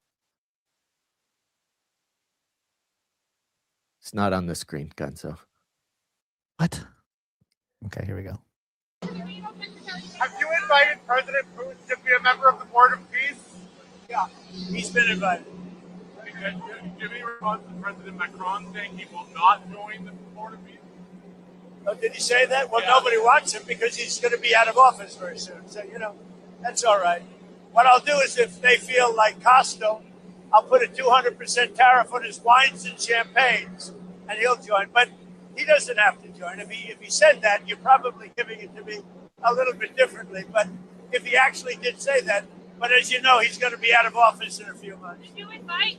It's not on the screen, Gonzo. What? Okay, here we go. Have you invited President Putin to be a member of the Board of Peace? Yeah, he's been invited. Give me a response to President Macron saying he will not join the Board of Peace? Oh, did he say that? Well, nobody wants him because he's going to be out of office very soon. So, you know, that's all right. What I'll do is, if they feel like Costco, I'll put a 200% tariff on his wines and champagnes, and he'll join. But he doesn't have to join. If he said that, you're probably giving it to me a little bit differently. But if he actually did say that, but as you know, he's going to be out of office in a few months. Did you invite?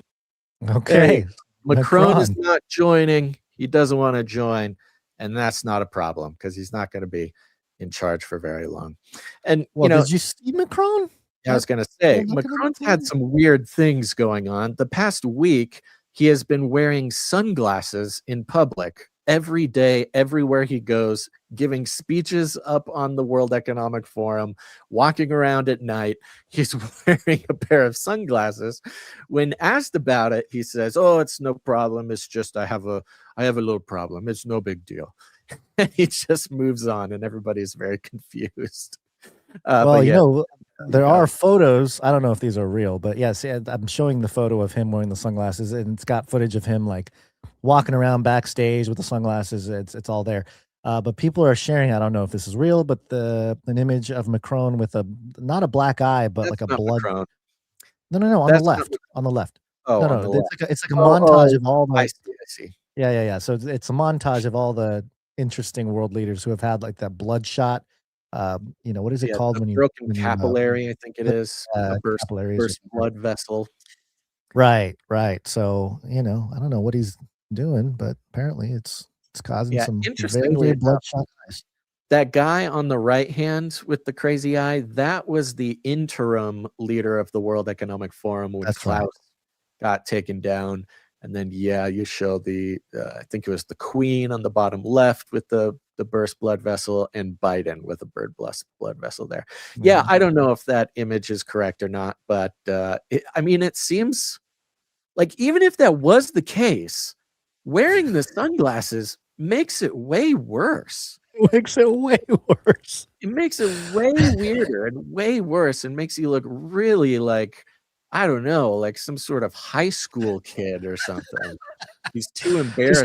Okay. Hey, Macron is not joining. He doesn't want to join. And that's not a problem because he's not going to be in charge for very long. And, you know, did you see Macron? I was going to say, Macron's had some weird things going on. The past week, he has been wearing sunglasses in public every day, everywhere he goes, giving speeches up on the World Economic Forum, walking around at night. He's wearing a pair of sunglasses. When asked about it, he says, oh, it's no problem. It's just I have a little problem. It's no big deal. And he just moves on, and everybody's very confused. Well, you know, There are photos. I don't know if these are real, but yes, I'm showing the photo of him wearing the sunglasses, and it's got footage of him like walking around backstage with the sunglasses. It's all there. But people are sharing. I don't know if this is real, but an image of Macron with not a black eye, but like a blood. Macron. No, on the left. On the left. Oh, no, on the left. It's like a montage of all the. I see. Yeah. So it's a montage of all the interesting world leaders who have had like that bloodshot. What is it called when you broken capillary? I think it is a burst blood vessel. Right. So I don't know what he's doing, but apparently it's causing some very, very bloodshot eyes. That guy on the right hand with the crazy eye, that was the interim leader of the World Economic Forum when Klaus got taken down. And then, you show I think it was the Queen on the bottom left with the burst blood vessel, and Biden with a blood vessel there. Yeah, I don't know if that image is correct or not, but it seems like even if that was the case, wearing the sunglasses makes it way worse. It makes it way worse. It makes it way weirder and way worse, and makes you look really like, I don't know, like some sort of high school kid or something. He's too embarrassed.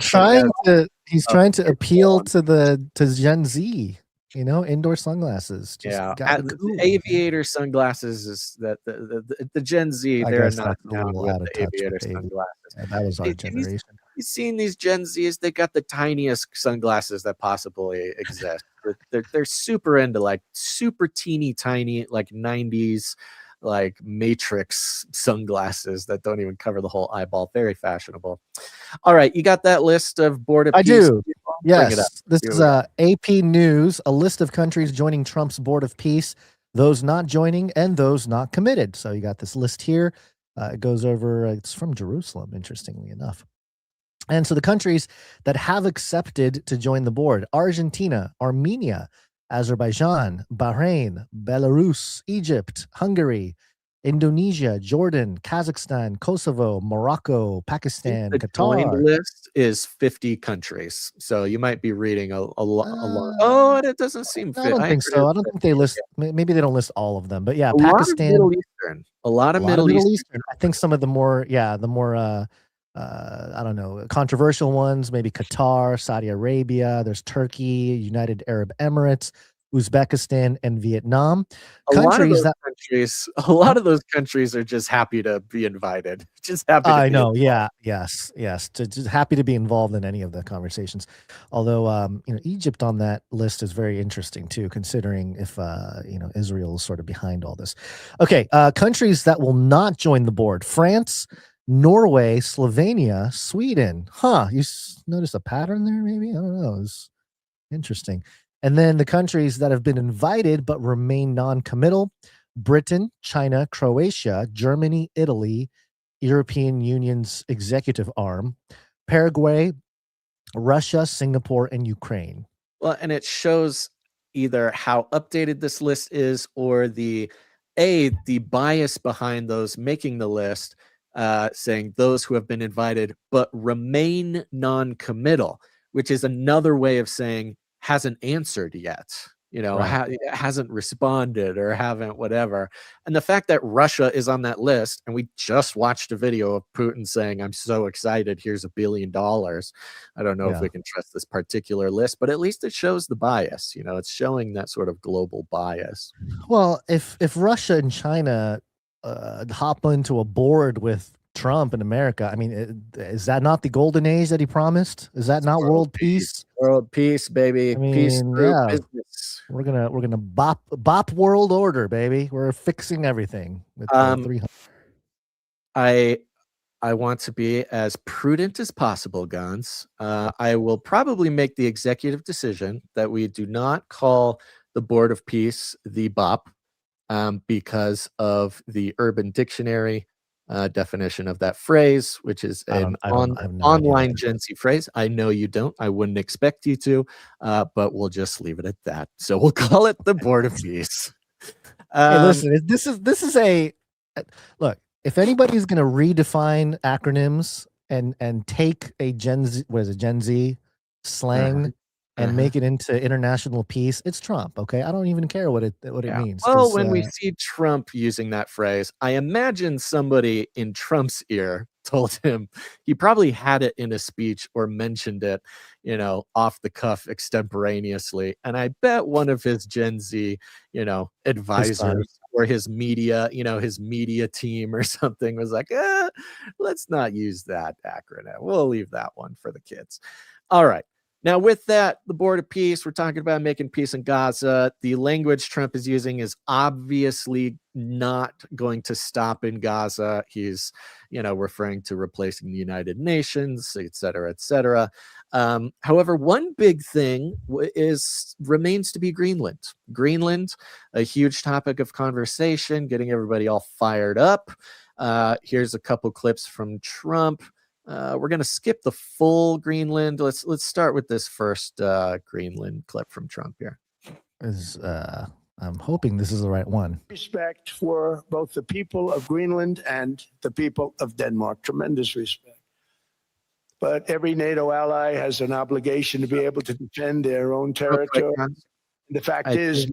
He's trying to appeal to Gen Z. Indoor sunglasses. The aviator sunglasses is that the Gen Z. They're not the aviator sunglasses. Yeah, that was our generation. You've seen these Gen Zs? They got the tiniest sunglasses that possibly exist. They're super into like super teeny tiny like 90s like Matrix sunglasses that don't even cover the whole eyeball. Very fashionable. All right, you got that list of Board of Peace? I do. Yes, this is AP News, a list of countries joining Trump's Board of Peace, those not joining and those not committed. So you got this list here. It goes over, it's from Jerusalem, interestingly enough. And so the countries that have accepted to join the board: Argentina, Armenia, Azerbaijan, Bahrain, Belarus, Egypt, Hungary, Indonesia, Jordan, Kazakhstan, Kosovo, Morocco, Pakistan, the Qatar. Joined list is 50 countries, so you might be reading a lot. Oh, and it doesn't seem fit. I don't think so. I don't think they list. Maybe they don't list all of them, but yeah, a Pakistan, a lot of Middle Eastern. I think some of the more, I don't know, controversial ones, maybe Qatar, Saudi Arabia, there's Turkey, United Arab Emirates, Uzbekistan, and Vietnam. A lot of those countries are just happy to be invited. Just happy to be involved. Yes. Just happy to be involved in any of the conversations. Although, Egypt on that list is very interesting too, considering if, Israel is sort of behind all this. Okay, countries that will not join the board: France, Norway, Slovenia, Sweden. You notice a pattern there, maybe? I don't know. It's interesting. And then the countries that have been invited but remain non-committal: Britain, China, Croatia, Germany, Italy, European Union's executive arm, Paraguay, Russia, Singapore, and Ukraine. Well, and it shows either how updated this list is, or the bias behind those making the list, saying those who have been invited but remain non-committal, which is another way of saying hasn't answered yet, hasn't responded or haven't whatever. And the fact that Russia is on that list, and we just watched a video of Putin saying, "I'm so excited, here's $1 billion." I don't know if we can trust this particular list, but at least it shows the bias. It's showing that sort of global bias. Well, if Russia and China hop into a board with Trump in America, I mean, is that not the golden age that he promised? Is that not world peace? World peace, baby. Peace through business. We're gonna bop world order, baby. We're fixing everything with 300. I want to be as prudent as possible, Gans. I will probably make the executive decision that we do not call the Board of Peace the BOP, because of the Urban Dictionary definition of that phrase, which is an online Gen Z phrase. I know you don't. I wouldn't expect you to, but we'll just leave it at that. So we'll call it the Board of Peace. Hey, listen, this is a look. If anybody's going to redefine acronyms and take a Gen Z, Gen Z slang and make it into international peace, it's Trump. Okay, I don't even care what it means. Well, 'Cause, when we see Trump using that phrase, I imagine somebody in Trump's ear told him he probably had it in a speech or mentioned it, off the cuff extemporaneously. And I bet one of his Gen Z, his son. advisors or his media, his media team or something was like, let's not use that acronym. We'll leave that one for the kids. All right. Now, with that, the board of peace, we're talking about making peace in Gaza. The language Trump is using is obviously not going to stop in Gaza. He's, referring to replacing the United Nations, et cetera, et cetera. However, one big thing remains to be Greenland. Greenland, a huge topic of conversation, getting everybody all fired up. Here's a couple clips from Trump. We're going to skip the full Greenland. Let's start with this first Greenland clip from Trump here. I'm hoping this is the right one. Respect for both the people of Greenland and the people of Denmark. Tremendous respect. But every NATO ally has an obligation to be able to defend their own territory. The fact is,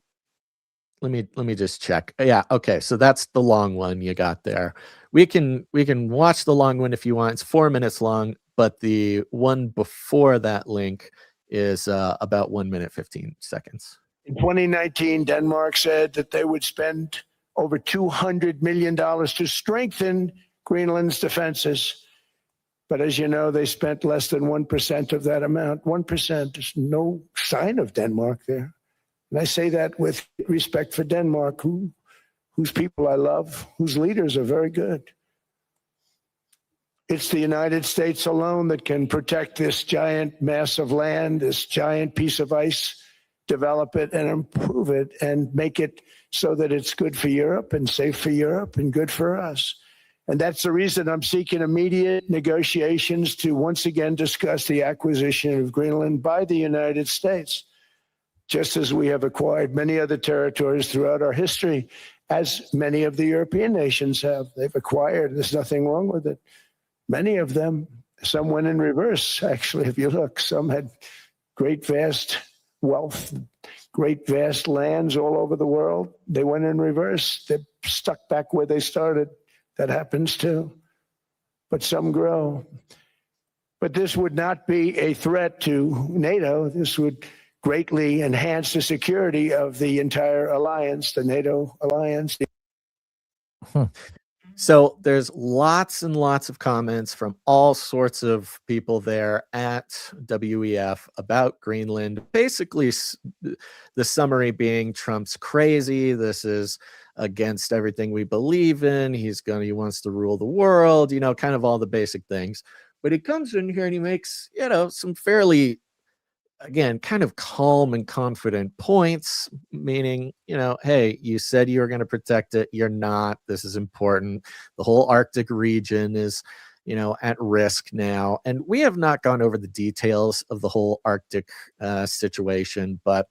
let me just check. Yeah, okay. So that's the long one you got there. We can watch the long one if you want. It's 4 minutes long, but the one before that link is about 1 minute 15 seconds. In 2019, Denmark said that they would spend over $200 million to strengthen Greenland's defenses. But as you know, they spent less than 1% of that amount. 1%. There's no sign of Denmark there. And I say that with respect for Denmark, whose people I love, whose leaders are very good. It's the United States alone that can protect this giant mass of land, this giant piece of ice, develop it and improve it and make it so that it's good for Europe and safe for Europe and good for us. And that's the reason I'm seeking immediate negotiations to once again discuss the acquisition of Greenland by the United States, just as we have acquired many other territories throughout our history, as many of the European nations have. They've acquired, there's nothing wrong with it. Many of them, some went in reverse, actually, if you look. Some had great, vast wealth, great, vast lands all over the world. They went in reverse. They're stuck back where they started. That happens too. But some grow. But this would not be a threat to NATO. This would greatly enhance the security of the entire alliance, the NATO alliance. So there's lots and lots of comments from all sorts of people there at WEF about Greenland. Basically, the summary being Trump's crazy. This is against everything we believe in. He wants to rule the world, kind of all the basic things. But he comes in here and he makes, some fairly, again, kind of calm and confident points, meaning, hey, you said you were going to protect it. You're not. This is important. The whole Arctic region is, at risk now. And we have not gone over the details of the whole Arctic situation, but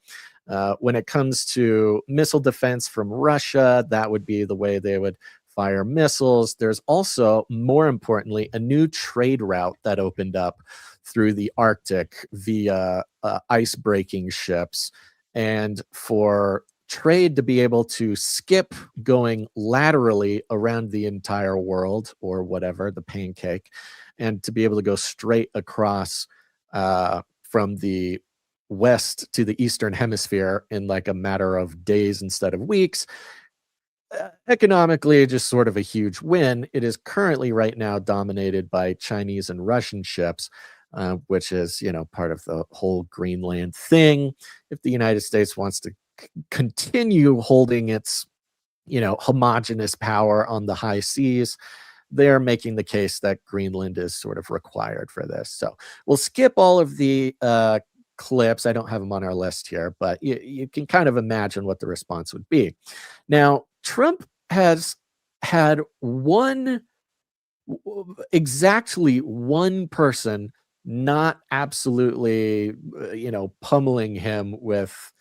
when it comes to missile defense from Russia, that would be the way they would fire missiles. There's also, more importantly, a new trade route that opened up through the Arctic via ice-breaking ships. And for trade to be able to skip going laterally around the entire world, or whatever, the pancake, and to be able to go straight across from the west to the eastern hemisphere in like a matter of days instead of weeks, economically just sort of a huge win. It is currently right now dominated by Chinese and Russian ships, which is, part of the whole Greenland thing. If the United States wants to continue holding its, homogenous power on the high seas, they're making the case that Greenland is sort of required for this. So we'll skip all of the clips. I don't have them on our list here, but you can kind of imagine what the response would be. Now, Trump has had exactly one person not absolutely, pummeling him with,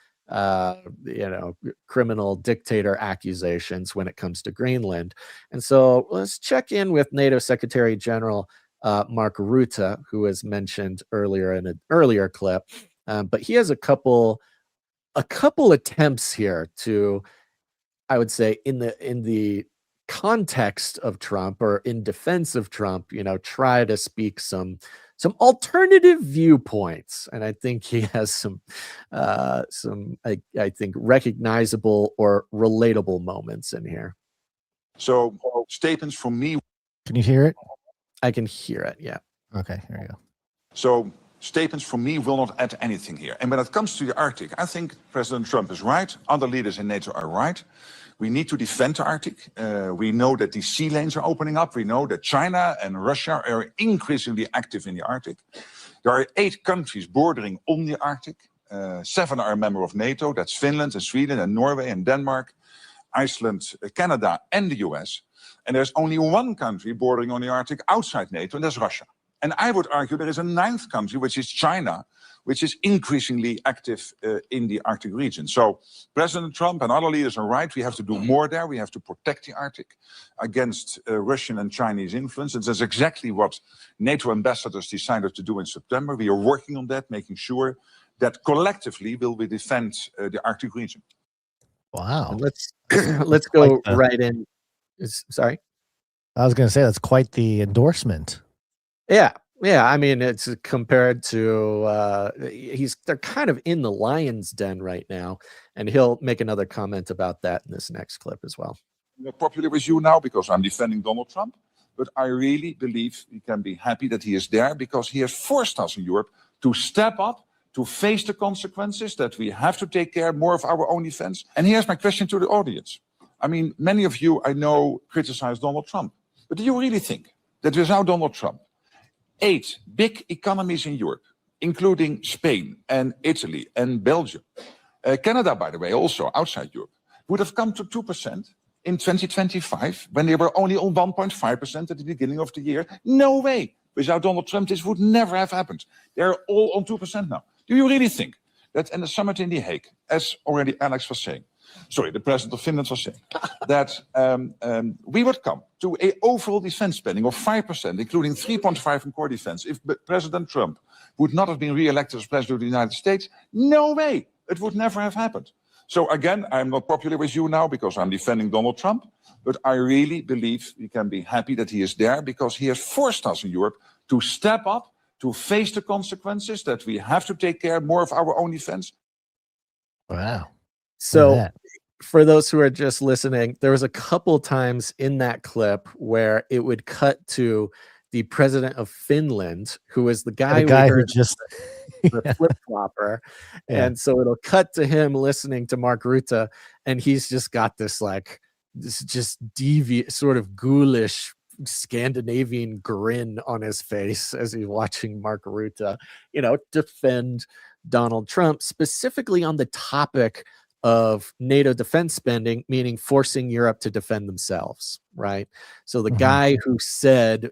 criminal dictator accusations when it comes to Greenland. And so let's check in with NATO Secretary General Mark Rutte, who was mentioned earlier in an earlier clip. But he has a couple attempts here to, I would say, in the context of Trump or in defense of Trump, try to speak some alternative viewpoints. And I think he has some I think recognizable or relatable moments in here. So statements from me. Can you hear it? I can hear it. Yeah. Okay, there you go. So statements from me will not add anything here. And when it comes to the Arctic, I think President Trump is right. Other leaders in NATO are right. We need to defend the Arctic. We know that the sea lanes are opening up. We know that China and Russia are increasingly active in the Arctic. There are 8 countries bordering on the Arctic. 7 are a member of NATO. That's Finland and Sweden and Norway and Denmark, Iceland, Canada and the US. And there's only 1 country bordering on the Arctic outside NATO, and that's Russia. And I would argue there is a 9th country, which is China, which is increasingly active in the Arctic region. So President Trump and other leaders are right. We have to do more there. We have to protect the Arctic against Russian and Chinese influence. And that's exactly what NATO ambassadors decided to do in September. We are working on that, making sure that collectively will we defend the Arctic region. Wow. And let's go right in. Sorry? I was going to say that's quite the endorsement. Yeah. I mean, it's compared to they're kind of in the lion's den right now, and he'll make another comment about that in this next clip as well. I'm not popular with you now because I'm defending Donald Trump, but I really believe we can be happy that he is there because he has forced us in Europe to step up, to face the consequences, that we have to take care more of our own defense. And here's my question to the audience. I mean, many of you I know criticize Donald Trump, but do you really think that without Donald Trump, 8 big economies in Europe, including Spain and Italy and Belgium, Canada, by the way, also outside Europe, would have come to 2% in 2025 when they were only on 1.5% at the beginning of the year? No way. Without Donald Trump, this would never have happened. They're all on 2% now. Do you really think that in the summit in The Hague, as already Alex was saying, the president of Finland was saying, that we would come to an overall defense spending of 5%, including 3.5% in core defense, if President Trump would not have been re-elected as president of the United States? No way. It would never have happened. So again, I'm not popular with you now because I'm defending Donald Trump, but I really believe we can be happy that he is there because he has forced us in Europe to step up, to face the consequences, that we have to take care more of our own defense. Wow. So for those who are just listening, there was a couple times in that clip where it would cut to the president of Finland, who is the guy who just the flip-flopper. Yeah. And so it'll cut to him listening to Mark Rutte, and he's just got this just deviant, sort of ghoulish Scandinavian grin on his face as he's watching Mark Rutte, defend Donald Trump, specifically on the topic of NATO defense spending, meaning forcing Europe to defend themselves, right? So the guy who said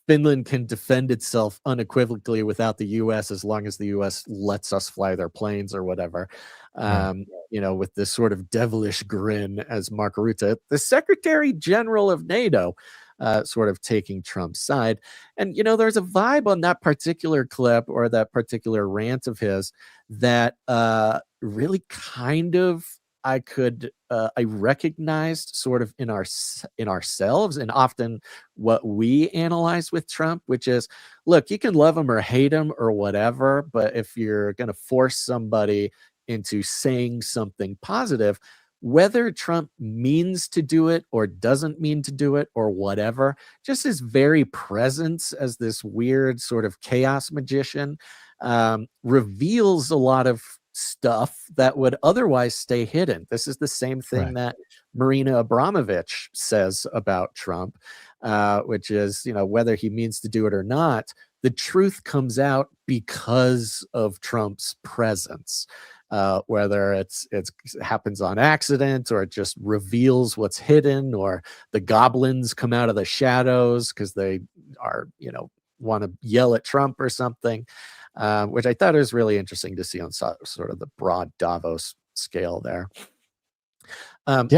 Finland can defend itself unequivocally without the US as long as the US lets us fly their planes or whatever, with this sort of devilish grin as Mark Rutte, the Secretary General of NATO, sort of taking Trump's side. And, there's a vibe on that particular clip or that particular rant of his that really kind of I recognized sort of in ourselves, and often what we analyze with Trump, which is, look, you can love him or hate him or whatever, but if you're going to force somebody into saying something positive, whether Trump means to do it or doesn't mean to do it or whatever, just his very presence as this weird sort of chaos magician reveals a lot of stuff that would otherwise stay hidden. This is the same thing that Marina Abramovich says about Trump, which is, whether he means to do it or not, the truth comes out because of Trump's presence. Whether it happens on accident or it just reveals what's hidden, or the goblins come out of the shadows because they are, want to yell at Trump or something, which I thought was really interesting to see on sort of the broad Davos scale there. And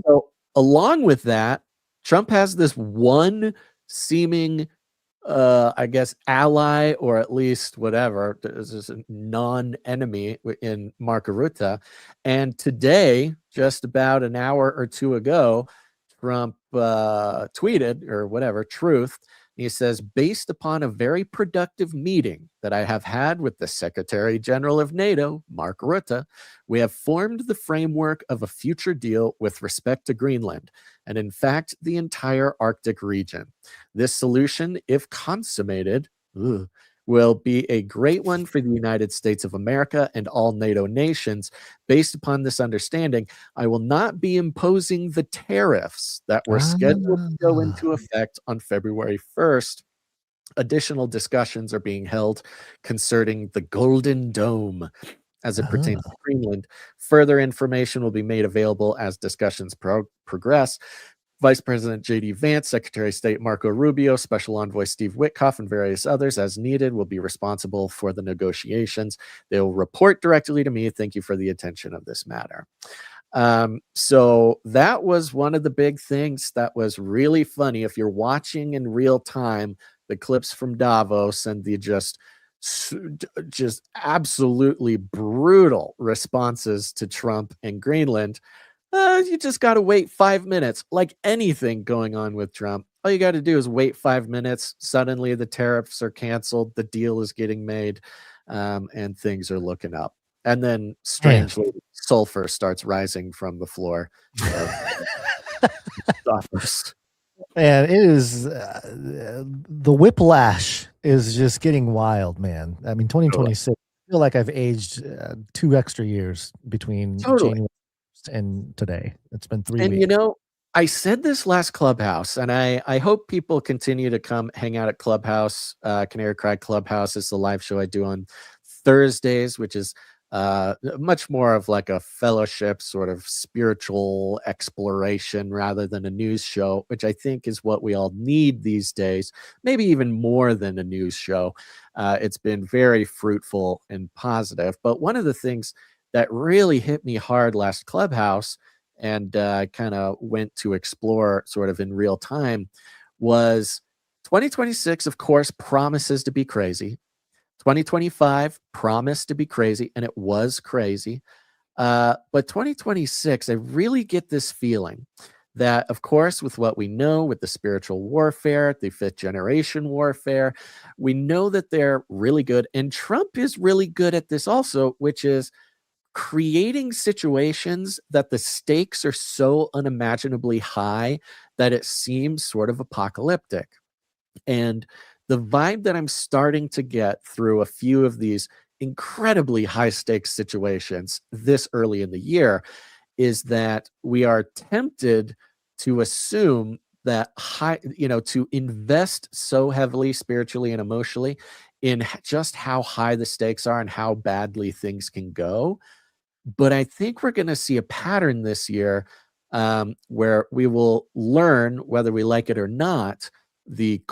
so along with that, Trump has this one seeming I guess, ally, or at least whatever, is a non-enemy in Mark Rutte. And today, just about an hour or two ago, Trump tweeted, or whatever, truth. He says, based upon a very productive meeting that I have had with the Secretary General of NATO, Mark Rutte, we have formed the framework of a future deal with respect to Greenland, and in fact, the entire Arctic region. This solution, if consummated, will be a great one for the United States of America and all NATO nations. Based upon this understanding, I will not be imposing the tariffs that were scheduled to go into effect on February 1st. Additional discussions are being held concerning the Golden Dome as it pertains to Greenland. Further information will be made available as discussions progress. Vice President J.D. Vance, Secretary of State Marco Rubio, Special Envoy Steve Witkoff, and various others, as needed, will be responsible for the negotiations. They will report directly to me. Thank you for the attention of this matter. So that was one of the big things that was really funny. If you're watching in real time the clips from Davos and the just absolutely brutal responses to Trump and Greenland, you just got to wait 5 minutes. Like anything going on with Trump, all you got to do is wait 5 minutes. Suddenly the tariffs are canceled, the deal is getting made, and things are looking up. And then strangely, sulfur starts rising from the floor. And it is the whiplash is just getting wild, man. I mean, 2026. I feel like I've aged 2 extra years between January and today. It's been 3 weeks. And you know, I said this last Clubhouse, and I hope people continue to come hang out at Clubhouse. Canary Cry Clubhouse is the live show I do on Thursdays, which is much more of like a fellowship, sort of spiritual exploration rather than a news show, which I think is what we all need these days, maybe even more than a news show. It's been very fruitful and positive. But one of the things that really hit me hard last Clubhouse, and kind of went to explore sort of in real time, was 2026, of course, promises to be crazy. 2025 promised to be crazy, and it was crazy. But 2026, I really get this feeling that, of course, with what we know, with the spiritual warfare, the 5th generation warfare, we know that they're really good. And Trump is really good at this also, which is creating situations that the stakes are so unimaginably high that it seems sort of apocalyptic. And the vibe that I'm starting to get through a few of these incredibly high stakes situations this early in the year is that we are tempted to assume that to invest so heavily spiritually and emotionally in just how high the stakes are and how badly things can go. But I think we're going to see a pattern this year where we will learn, whether we like it or not, the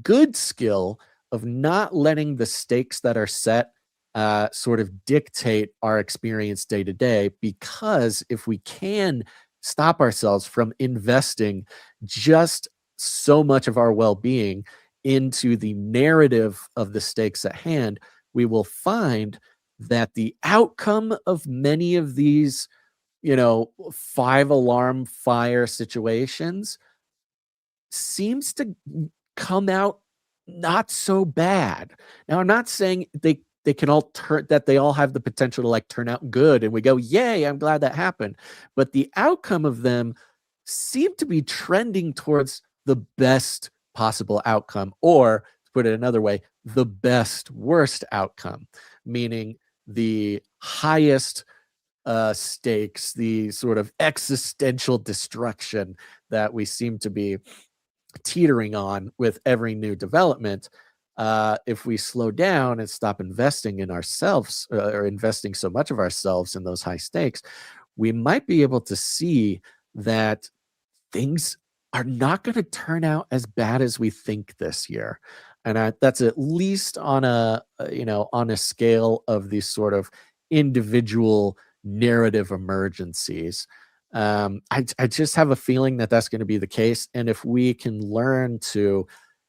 good skill of not letting the stakes that are set sort of dictate our experience day to day. Because if we can stop ourselves from investing just so much of our well-being into the narrative of the stakes at hand, we will find that the outcome of many of these, 5-alarm fire situations seems to come out not so bad. Now, I'm not saying they can all that they all have the potential to like turn out good and we go, yay, I'm glad that happened. But the outcome of them seem to be trending towards the best possible outcome, or to put it another way, the best worst outcome, meaning the highest stakes, the sort of existential destruction that we seem to be teetering on with every new development. If we slow down and stop investing in ourselves, or investing so much of ourselves in those high stakes, we might be able to see that things are not going to turn out as bad as we think this year. And that's at least on a scale of these sort of individual narrative emergencies. I just have a feeling that that's going to be the case. And if we can learn to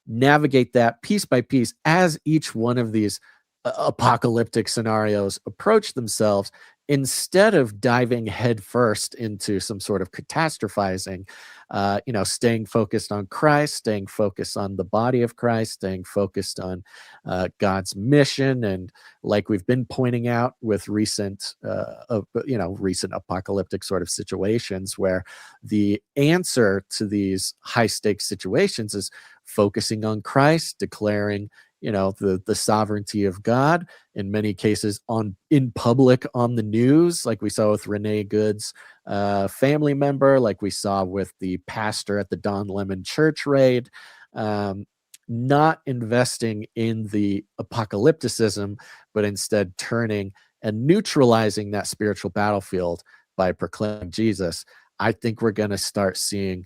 navigate that piece by piece as each one of these apocalyptic scenarios approach themselves, instead of diving headfirst into some sort of catastrophizing. Staying focused on Christ, staying focused on the body of Christ, staying focused on God's mission, and like we've been pointing out with recent apocalyptic sort of situations, where the answer to these high stakes situations is focusing on Christ, declaring the sovereignty of God, in many cases in public on the news, like we saw with Renee Good's family member, like we saw with the pastor at the Don Lemon church raid. Not investing in the apocalypticism, but instead turning and neutralizing that spiritual battlefield by proclaiming Jesus. I think we're going to start seeing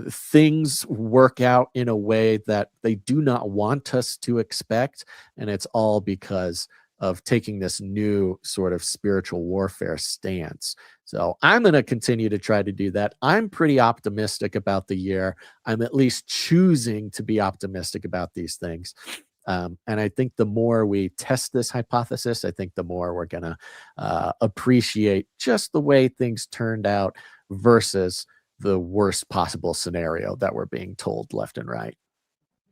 things work out in a way that they do not want us to expect. And it's all because of taking this new sort of spiritual warfare stance. So I'm going to continue to try to do that. I'm pretty optimistic about the year. I'm at least choosing to be optimistic about these things. And I think the more we test this hypothesis, I think the more we're going to appreciate just the way things turned out versus the worst possible scenario that we're being told left and right.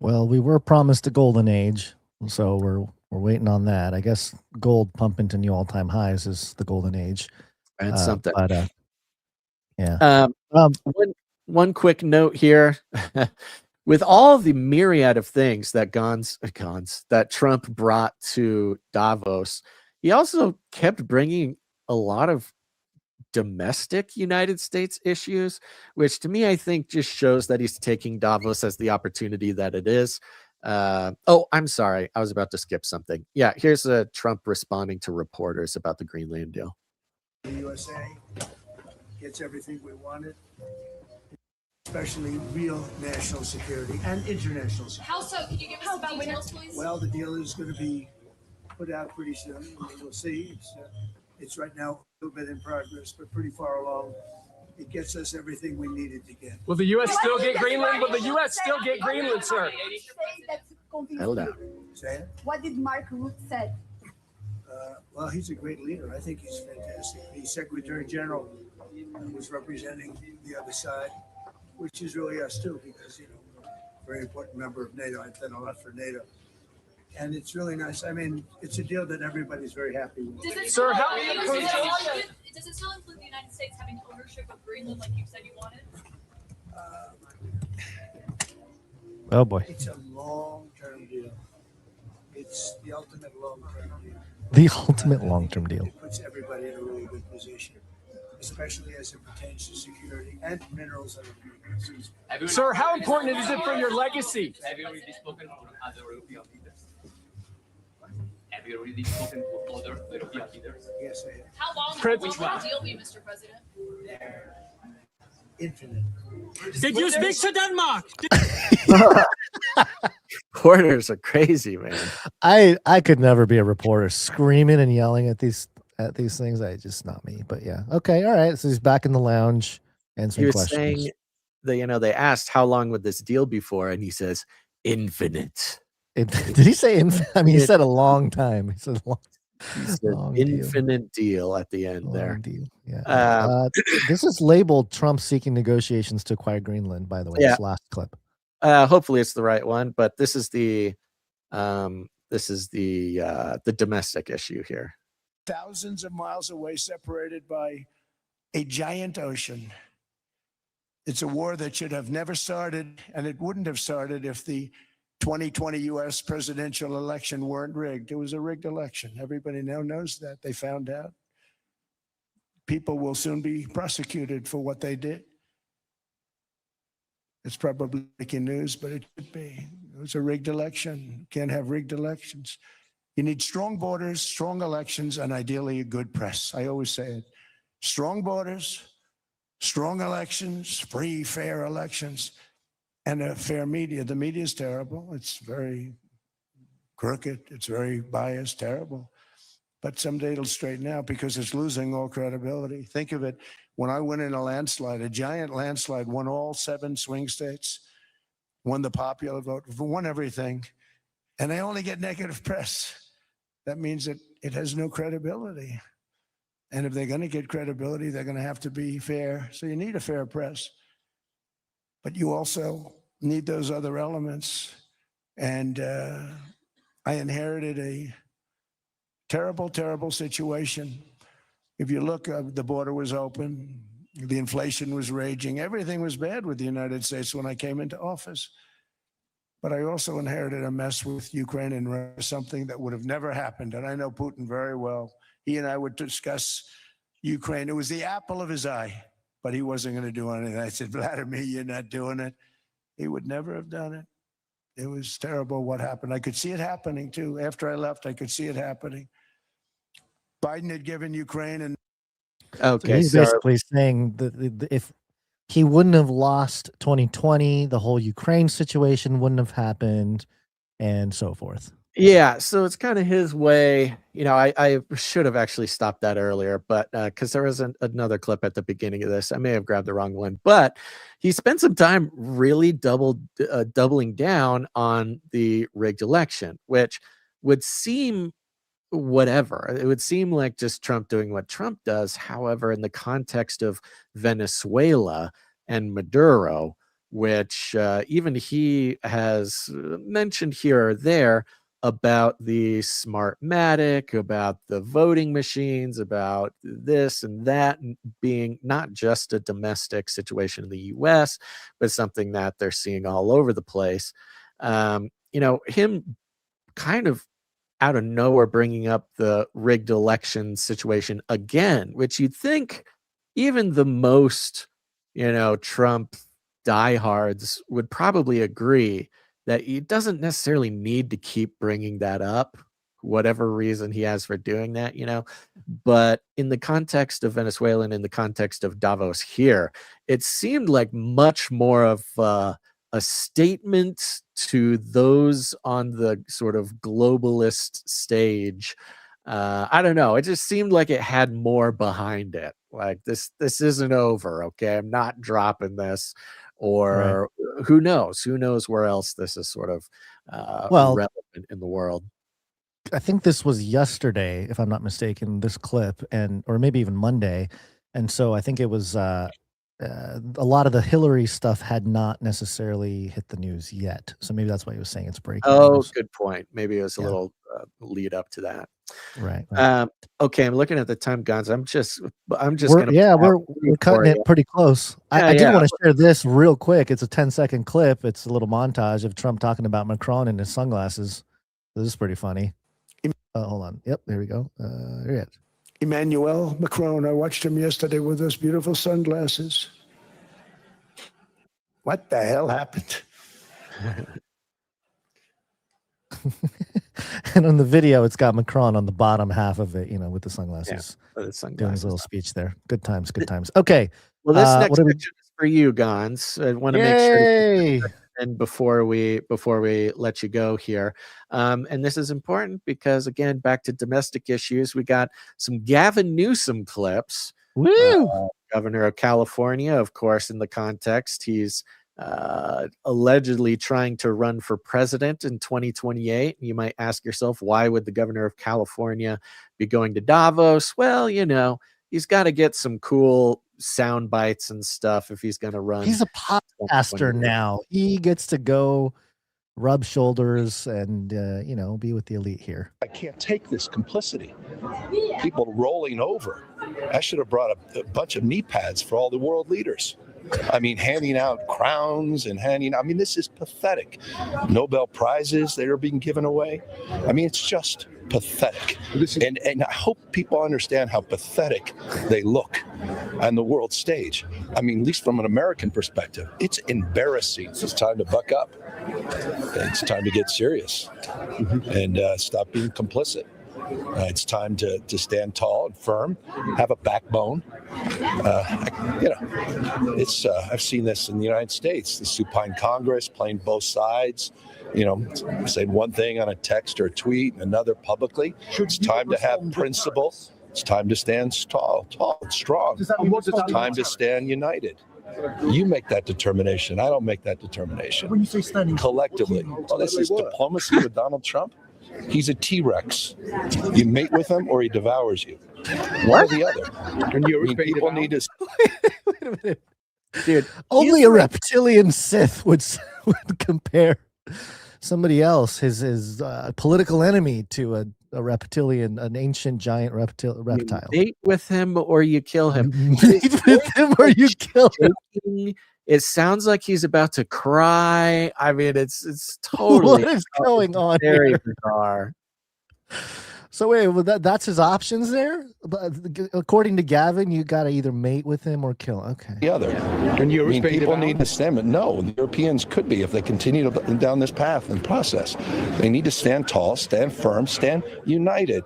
Well, we were promised a golden age, so we're waiting on that. I guess gold pumping to new all-time highs is the golden age. And something. But yeah. One quick note here. With all the myriad of things that that Trump brought to Davos, he also kept bringing a lot of domestic United States issues, which to me, I think just shows that he's taking Davos as the opportunity that it is. I'm sorry. I was about to skip something. Yeah, here's Trump responding to reporters about the Greenland deal. The USA gets everything we wanted, especially real national security and international security. How so? Can you give us some details, please? Well, the deal is going to be put out pretty soon. I mean, we'll see. It's right now a little bit in progress, but pretty far along. It gets us everything we needed to get. Will the U.S. still get Greenland? Will the U.S. still get Greenland, sir? Hold on. Say it. What did Mark Rutte say? Well, he's a great leader. I think he's fantastic. He's Secretary General, was representing the other side, which is really us too, because very important member of NATO. I've done a lot for NATO. And it's really nice. I mean, it's a deal that everybody's very happy with. Does it Sir, still include the United States having ownership of Greenland like you said you wanted? Oh boy. It's a long-term deal. It's the ultimate long-term deal. The ultimate long-term deal. It puts everybody in a really good position, especially as it pertains to security and minerals. Sir, how important is it for your legacy? Have you already spoken to other European leaders? Have you already spoken to other European leaders? Yes, I have. How long will the deal be, Mr. President? Infinite. Did you speak to Denmark? Reporters are crazy, man. I could never be a reporter screaming and yelling at these things. Just not me. But yeah, okay, all right. So he's back in the lounge answering He was questions. saying that they asked how long would this deal be for, and he says infinite. Did he say infinite? I mean, he said a long time. He said long. He said infinite deal at the end there. Deal. Yeah. This is labeled Trump seeking negotiations to acquire Greenland, by the way. Yeah. This last clip. Hopefully it's the right one, but this is the domestic issue here. Thousands of miles away, separated by a giant ocean. It's a war that should have never started, and it wouldn't have started if the 2020 U.S. presidential election weren't rigged. It was a rigged election. Everybody now knows that. They found out. People will soon be prosecuted for what they did. It's probably breaking news, but it should be. It was a rigged election. You can't have rigged elections. You need strong borders, strong elections, and ideally a good press. I always say it. Strong borders, strong elections, free, fair elections, and a fair media. The media is terrible. It's very crooked. It's very biased, terrible. But someday it'll straighten out because it's losing all credibility. Think of it. When I went in a landslide, a giant landslide, won all 7 swing states, won the popular vote, won everything, and they only get negative press. That means that it has no credibility. And if they're going to get credibility, they're going to have to be fair. So you need a fair press. But you also need those other elements. And I inherited a terrible, terrible situation. If you look, the border was open, the inflation was raging, everything was bad with the United States when I came into office. But I also inherited a mess with Ukraine and Russia, something that would have never happened. And I know Putin very well. He and I would discuss Ukraine. It was the apple of his eye, but he wasn't going to do anything. I said, Vladimir, you're not doing it. He would never have done it. It was terrible what happened. I could see it happening too. After I left, I could see it happening. Biden had given Ukraine and So he's basically saying that if he wouldn't have lost 2020, the whole Ukraine situation wouldn't have happened, and so forth. Yeah, so it's kind of his way. You know, I should have actually stopped that earlier, but because there was another clip at the beginning of this, I may have grabbed the wrong one. But he spent some time really doubling down on the rigged election, which would seem whatever. It would seem like just Trump doing what Trump does. However, in the context of Venezuela and Maduro, which even he has mentioned here or there, about the Smartmatic, about the voting machines, about this and that, and being not just a domestic situation in the US, but something that they're seeing all over the place. You know, him kind of out of nowhere bringing up the rigged election situation again, which you'd think even the most, you know, Trump diehards would probably agree that he doesn't necessarily need to keep bringing that up, whatever reason he has for doing that, you know. But in the context of Venezuela and in the context of Davos here, it seemed like much more of a statement to those on the sort of globalist stage. I don't know. It just seemed like it had more behind it. Like this isn't over. Okay, I'm not dropping this. Or who knows where else this is sort of relevant in the world. I think this was yesterday, if I'm not mistaken, this clip, or maybe even Monday. And so I think it was a lot of the Hillary stuff had not necessarily hit the news yet. So maybe that's why he was saying it's breaking news. Good point. Maybe it was a little lead up to that. Right. Okay, I'm looking at the time, guns. I'm just we're cutting it pretty close. I did want to share this real quick. It's a 10-second clip. It's a little montage of Trump talking about Macron and his sunglasses. This is pretty funny. Hold on. Yep, there we go. Here it is. Emmanuel Macron. I watched him yesterday with those beautiful sunglasses. What the hell happened? And on the video, it's got Macron on the bottom half of it, you know, with the sunglasses. Yeah, the sunglasses. Doing his little speech there. Good times, good times. Okay. Well, this next section is for you, Gons. I want to make sure. And before we let you go here, and this is important because, again, back to domestic issues, we got some Gavin Newsom clips. Woo! Governor of California, of course, in the context, he's allegedly trying to run for president in 2028. You might ask yourself, why would the governor of California be going to Davos? Well, you know, he's got to get some cool sound bites and stuff if he's going to run. He's a podcaster now. He gets to go rub shoulders and, you know, be with the elite here. I can't take this complicity. People rolling over. I should have brought a bunch of knee pads for all the world leaders. I mean, handing out crowns and this is pathetic. Nobel Prizes that are being given away. I mean, it's just pathetic. And I hope people understand how pathetic they look on the world stage. I mean, at least from an American perspective, it's embarrassing. It's time to buck up. It's time to get serious and stop being complicit. It's time to stand tall and firm, have a backbone. I've seen this in the United States, the supine Congress playing both sides, you know, saying one thing on a text or a tweet and another publicly. It's time to have principle. It's time to stand tall and strong. It's time to stand united. You make that determination. I don't make that determination. When you say standing Collectively. Well, this is diplomacy with Donald Trump. He's a T-Rex. You mate with him or he devours you. One or the other. And people need to... Wait a minute. Dude, only a reptilian Sith would compare somebody else, his political enemy, to a reptilian, an ancient giant reptile. Mate with him or you kill him. Mate with him or you kill him. It sounds like he's about to cry. I mean, it's totally what is going on very here? bizarre. So wait, well, that's his options there. But according to Gavin, you got to either mate with him or kill him. Okay. The other. And people need to stand, but no, the Europeans could be if they continue down this path and process. They need to stand tall, stand firm, stand united.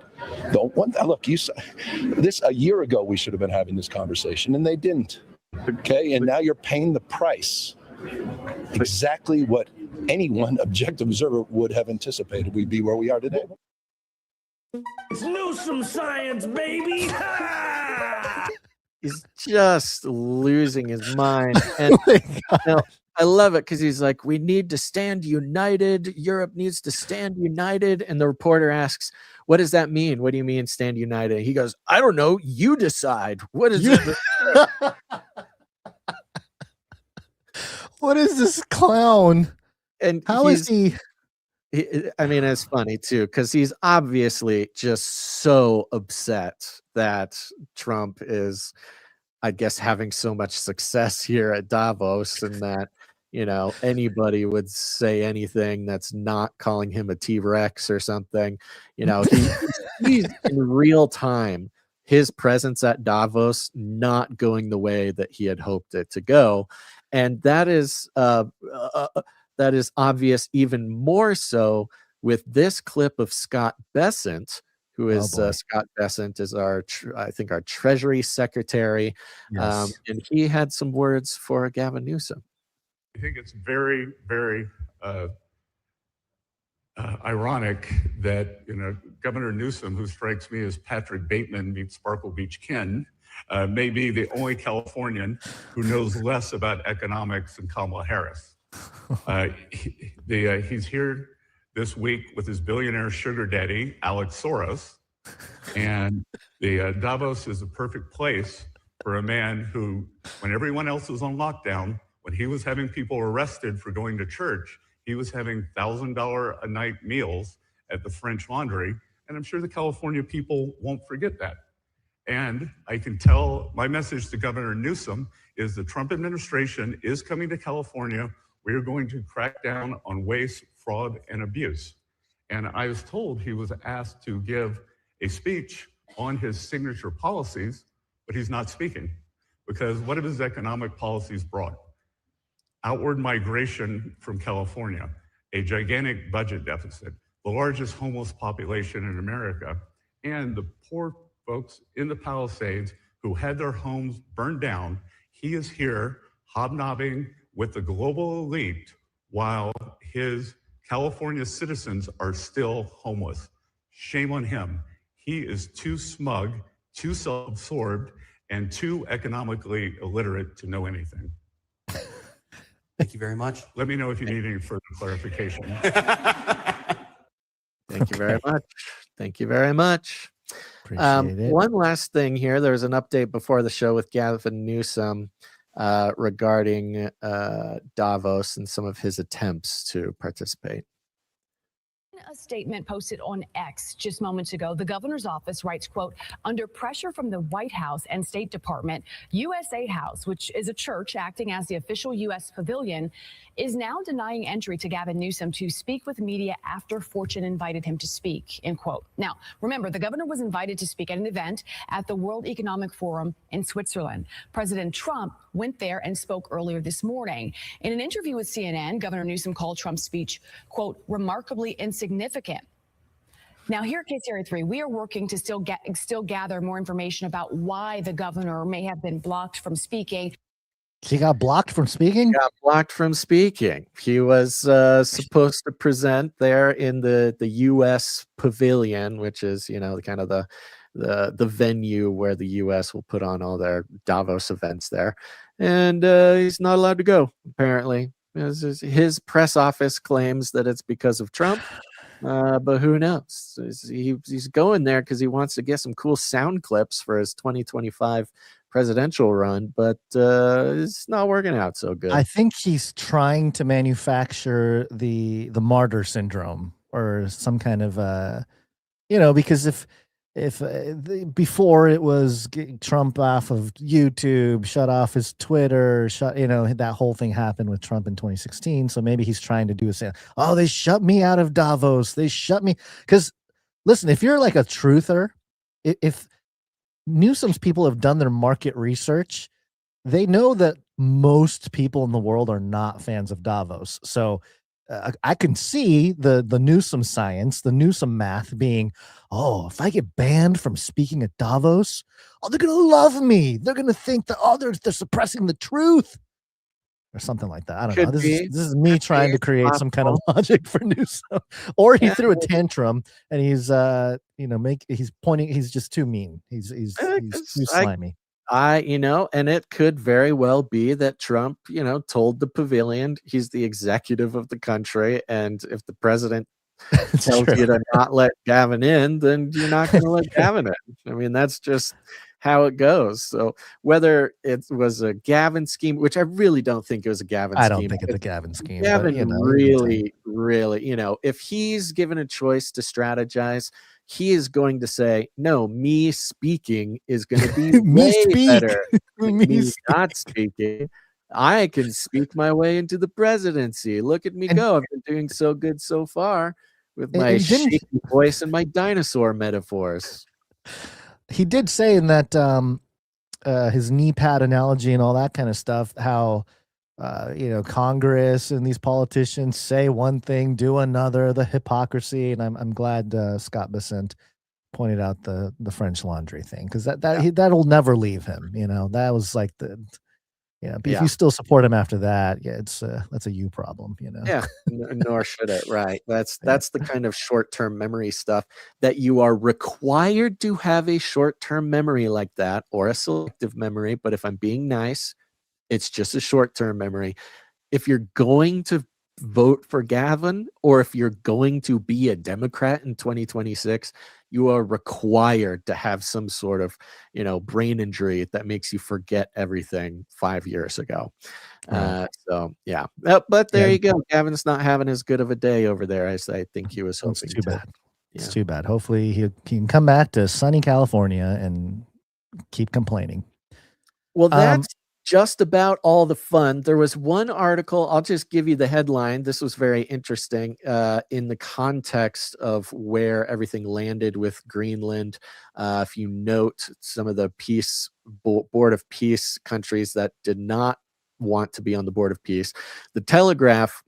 Look, this a year ago we should have been having this conversation, and they didn't. Okay, and now you're paying the price. Exactly what anyone objective observer would have anticipated we'd be where we are today. It's Newsome science, baby! He's just losing his mind. And I love it because he's like, we need to stand united. Europe needs to stand united. And the reporter asks, what does that mean? What do you mean stand united? He goes, I don't know. You decide. What is it? What is this clown? And how is he? I mean, it's funny too, because he's obviously just so upset that Trump is, I guess, having so much success here at Davos, and that, you know, anybody would say anything that's not calling him a T-Rex or something. You know, he's in real time, his presence at Davos not going the way that he had hoped it to go. And that is obvious even more so with this clip of Scott Bessent, who is Scott Bessent is our Treasury Secretary. Yes. And he had some words for Gavin Newsom. I think it's very, very ironic that, you know, Governor Newsom, who strikes me as Patrick Bateman meets Sparkle Beach Ken, may be the only Californian who knows less about economics than Kamala Harris. He's here this week with his billionaire sugar daddy, Alex Soros. And the Davos is a perfect place for a man who, when everyone else was on lockdown, when he was having people arrested for going to church, he was having $1,000 a night meals at the French Laundry. And I'm sure the California people won't forget that. And I can tell my message to Governor Newsom is the Trump administration is coming to California. We are going to crack down on waste, fraud, and abuse. And I was told he was asked to give a speech on his signature policies, but he's not speaking because what have his economic policies brought? Outward migration from California, a gigantic budget deficit, the largest homeless population in America, and the poor folks in the Palisades who had their homes burned down. He is here hobnobbing with the global elite while his California citizens are still homeless. Shame on him. He is too smug, too self-absorbed, and too economically illiterate to know anything. Thank you very much. Let me know if you need any further clarification. Thank you very much. Thank you very much. Appreciate it. One last thing here. There was an update before the show with Gavin Newsom regarding Davos and some of his attempts to participate. A statement posted on X just moments ago, the governor's office writes, quote, under pressure from the White House and State Department, USA House, which is a church acting as the official U.S. pavilion, is now denying entry to Gavin Newsom to speak with media after Fortune invited him to speak, end quote. Now, remember, the governor was invited to speak at an event at the World Economic Forum in Switzerland. President Trump went there and spoke earlier this morning. In an interview with CNN, Governor Newsom called Trump's speech, quote, remarkably insignificant. Now, here at Case Area 3, we are working to still gather more information about why the governor may have been blocked from speaking. He got blocked from speaking? He got blocked from speaking. He was supposed to present there in the U.S. pavilion, which is, you know, kind of the venue where the U.S. will put on all their Davos events there. and he's not allowed to go, apparently. His press office claims that it's because of Trump, but who knows? He's going there because he wants to get some cool sound clips for his 2025 presidential run, but it's not working out so good. I think he's trying to manufacture the martyr syndrome or some kind of because before it was Trump off of YouTube, shut off his Twitter, that whole thing happened with Trump in 2016. So maybe he's trying to do a say, oh, they shut me out of Davos. They shut me. Because listen, if you're like a truther, if Newsom's people have done their market research, they know that most people in the world are not fans of Davos. So I can see the Newsome science, the Newsome math being, oh, if I get banned from speaking at Davos, oh, they're going to love me. They're going to think that, oh, they're suppressing the truth or something like that. I don't know. This is me trying to create some kind of logic for Newsome. Or he threw a tantrum and he's, he's pointing. He's just too mean. He's too slimy. And it could very well be that Trump, told the pavilion he's the executive of the country. And if the president tells you to not let Gavin in, then you're not going to let Gavin in. I mean, that's just how it goes. So whether it was a Gavin scheme, which I really don't think it was a Gavin scheme. I don't think it's a Gavin scheme. Gavin really, if he's given a choice to strategize, he is going to say, no, me speaking is going to be way better than me not speaking. I can speak my way into the presidency. Look at me go. I've been doing so good so far with my shaky voice and my dinosaur metaphors. He did say in that his knee pad analogy and all that kind of stuff, how Congress and these politicians say one thing, do another, the hypocrisy. And I'm glad Scott Bessent pointed out the French Laundry thing, because that'll never leave him. That was like if you still support him after that, that's a you problem. Yeah, nor should it. Right. That's the kind of short-term memory stuff that you are required to have a short-term memory like that, or a selective memory. But if I'm being nice, it's just a short-term memory. If you're going to vote for Gavin, or if you're going to be a Democrat in 2026, you are required to have some sort of, brain injury that makes you forget everything 5 years ago. So yeah, but there you go. Gavin's not having as good of a day over there as I think he was hoping. It's too bad. It's too bad. Hopefully he can come back to sunny California and keep complaining. Well, that's just about all the fun. There was one article, I'll just give you the headline. This was very interesting in the context of where everything landed with Greenland. If you note some of the Board of Peace countries that did not want to be on the Board of Peace, the Telegraph,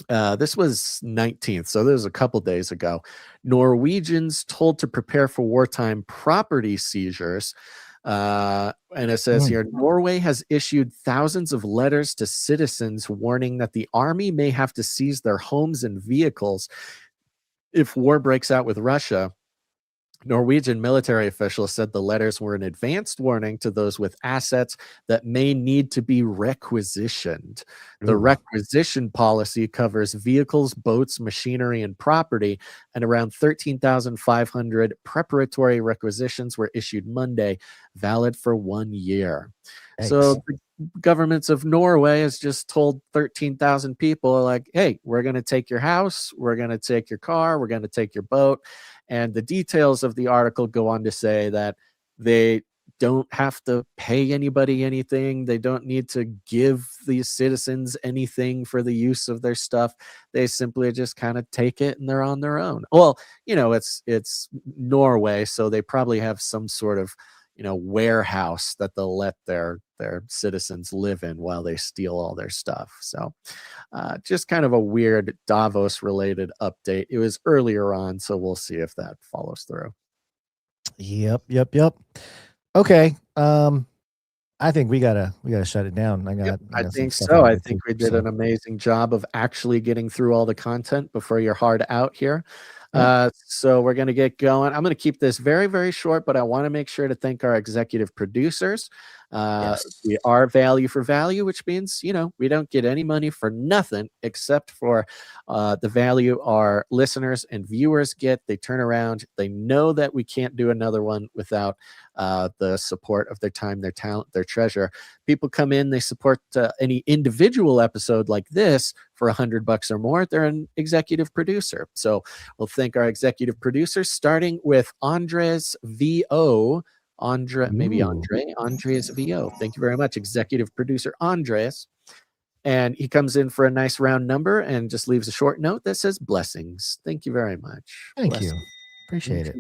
this was 19th, so this was a couple days ago. Norwegians told to prepare for wartime property seizures. And it says here, Norway has issued thousands of letters to citizens warning that the army may have to seize their homes and vehicles if war breaks out with Russia. Norwegian military officials said the letters were an advanced warning to those with assets that may need to be requisitioned. The requisition policy covers vehicles, boats, machinery, and property, and around 13,500 preparatory requisitions were issued Monday, valid for 1 year. Thanks. So the governments of Norway has just told 13,000 people, like, hey, we're going to take your house, we're going to take your car, we're going to take your boat. And the details of the article go on to say that they don't have to pay anybody anything. They don't need to give these citizens anything for the use of their stuff. They simply just kind of take it and they're on their own. Well, it's Norway, so they probably have some sort of, warehouse that they'll let their citizens live in while they steal all their stuff. So just kind of a weird Davos related update. It was earlier on, so we'll see if that follows through. Yep. Okay. I think we gotta shut it down. I think so. I think we did an amazing job of actually getting through all the content before you're hard out here. So we're going to get going. I'm going to keep this very, very short, but I want to make sure to thank our executive producers. We are value for value, which means, we don't get any money for nothing except for the value our listeners and viewers get. They turn around. They know that we can't do another one without the support of their time, their talent, their treasure. People come in, they support any individual episode like this for $100 or more. They're an executive producer. So we'll thank our executive producers, starting with Andres VO. Andres VO. Thank you very much, executive producer Andres. And he comes in for a nice round number and just leaves a short note that says blessings. Thank you very much. Thank you. Appreciate it.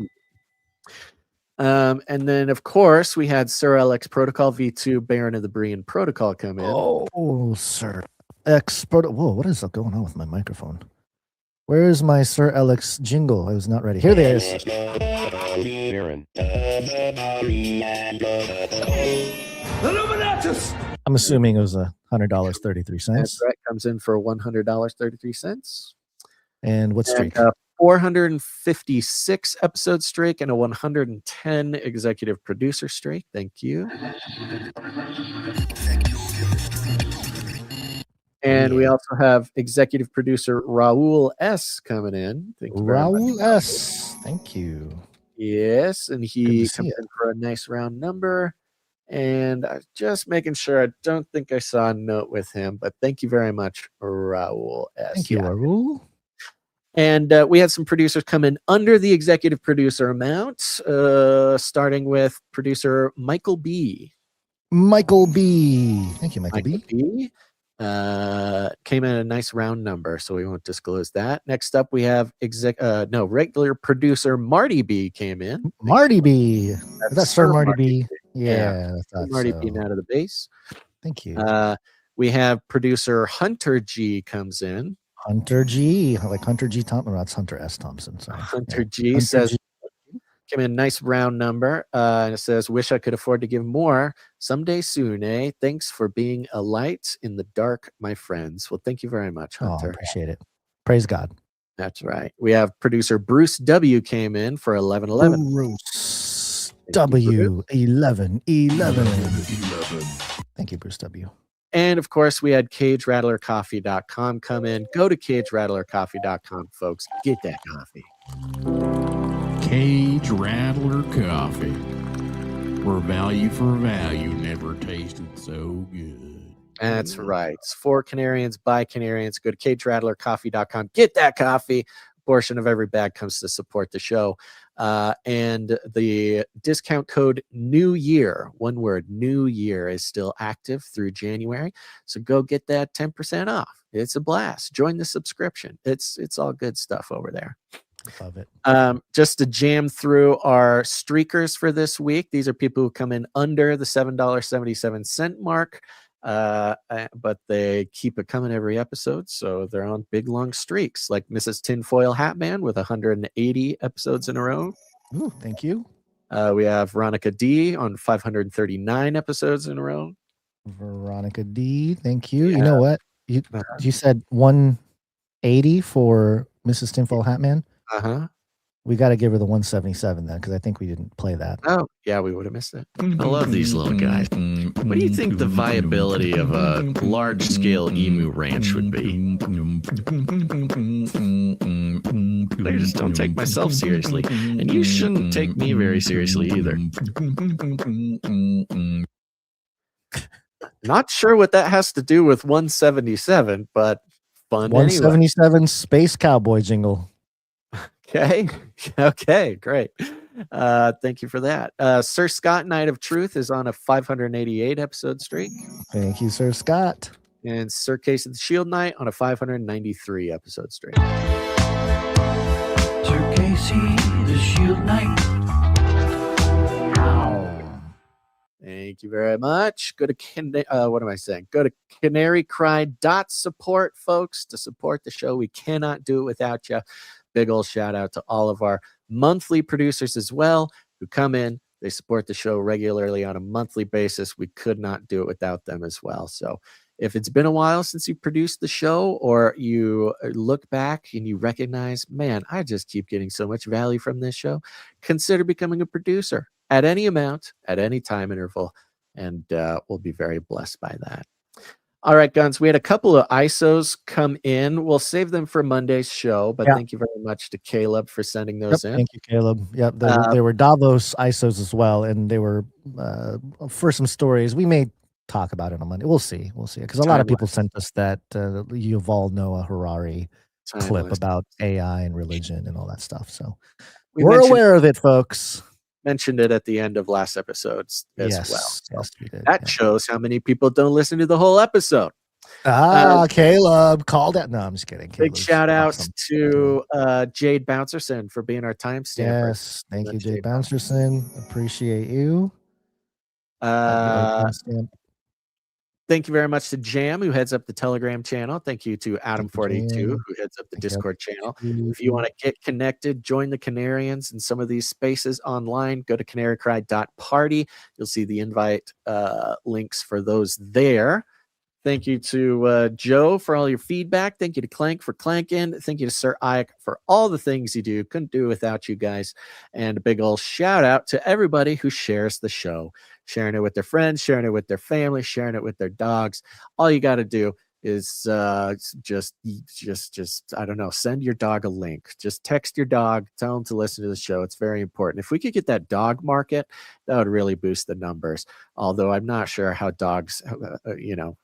And then, of course, we had Sir LX Protocol V2 Baron of the Brian Protocol come in. Oh, Sir X Protocol. Whoa, what is going on with my microphone? Where is my Sir Alex jingle? I was not ready. Here it is. I'm assuming it was $100.33. That's right. Comes in for $100.33. And what streak? 456 episode streak and a 110 executive producer streak. Thank you. And we also have executive producer Raul S. coming in. Thank you very Raul much. S. Thank you. Yes, and he comes in for a nice round number. And I'm just making sure. I don't think I saw a note with him, but thank you very much, Raul S. Thank you, Raul. And we had some producers come in under the executive producer amount, starting with producer Michael B. Michael B. Thank you, Michael B. Came in a nice round number, so we won't disclose that. Next up, we have regular producer Marty B came in. Marty B. That's Sir Marty B. Yeah, I thought Marty so. being out of the base. Thank you. We have producer Hunter G comes in. Hunter G. Like Hunter G. Thompson. That's Hunter S. Thompson. Sorry. Hunter G says, came in a nice round number. And it says, wish I could afford to give more someday soon, eh? Thanks for being a light in the dark, my friends. Well, thank you very much, Hunter. Appreciate it. Praise God. That's right. We have producer Bruce W. came in for 1111. Bruce W. 1111. Thank you, Bruce W. And of course, we had CageRattlerCoffee.com come in. Go to CageRattlerCoffee.com, folks. Get that coffee. Cage Rattler Coffee, where value for value never tasted so good. That's right. It's for Canarians, by Canarians. Go to CageRattlerCoffee.com. Get that coffee. A portion of every bag comes to support the show. And the discount code New Year, one word, New Year, is still active through January. So go get that 10% off. It's a blast. Join the subscription. It's all good stuff over there. Love it. Just to jam through our streakers for this week. These are people who come in under the $7.77 mark. But they keep it coming every episode, so they're on big long streaks, like Mrs. Tinfoil Hatman with 180 episodes in a row. Ooh, thank you. We have Veronica D on 539 episodes in a row. Veronica D, thank you. You know what? You said 180 for Mrs. Tinfoil Hatman? Uh-huh. We got to give her the 177 then, because I think we didn't play that. Oh, yeah, we would have missed it. I love these little guys. What do you think the viability of a large-scale emu ranch would be? I just don't take myself seriously, and you shouldn't take me very seriously either. Not sure what that has to do with 177, but fun 177 anyway. Space Cowboy jingle. Okay. Okay, great. Thank you for that. Sir Scott Knight of Truth is on a 588 episode streak. Thank you, Sir Scott. And Sir Case of the Shield Knight on a 593 episode streak. Sir Casey, the Shield Knight. Thank you very much. Go to what am I saying? Go to canarycry.support, folks, to support the show. We cannot do it without you. Big old shout out to all of our monthly producers as well who come in. They support the show regularly on a monthly basis. We could not do it without them as well. So If it's been a while since you produced the show, or you look back and you recognize, man, I just keep getting so much value from this show, consider becoming a producer at any amount, at any time interval, and we'll be very blessed by that. All right, Guns, we had a couple of ISOs come in. We'll save them for Monday's show, but thank you very much to Caleb for sending those in. Thank you, Caleb. Yep, they were Davos ISOs as well, and they were for some stories. We may talk about it on Monday. We'll see, because a lot of people sent us that Yuval Noah Harari clip about AI and religion and all that stuff. So we're aware of it, folks. Mentioned it at the end of last episode as well. Yes, we did. That shows how many people don't listen to the whole episode. Caleb called out. No, I'm just kidding. Big shout out to Jade Bouncerson for being our timestamper. Yes, thank you, Jade Bouncerson. Appreciate you. Thank you very much to Jam, who heads up the Telegram channel. Thank you to Adam42, who heads up the Discord channel. If you want to get connected, join the Canarians in some of these spaces online, go to canarycry.party. You'll see the invite links for those there. Thank you to Joe for all your feedback. Thank you to Clank for clanking. Thank you to Sir Ike for all the things you do. Couldn't do it without you guys. And a big old shout out to everybody who shares the show. Sharing it with their friends, sharing it with their family, sharing it with their dogs. All you got to do is just I don't know, send your dog a link. Just text your dog, tell them to listen to the show. It's very important. If we could get that dog market, that would really boost the numbers. Although I'm not sure how dogs,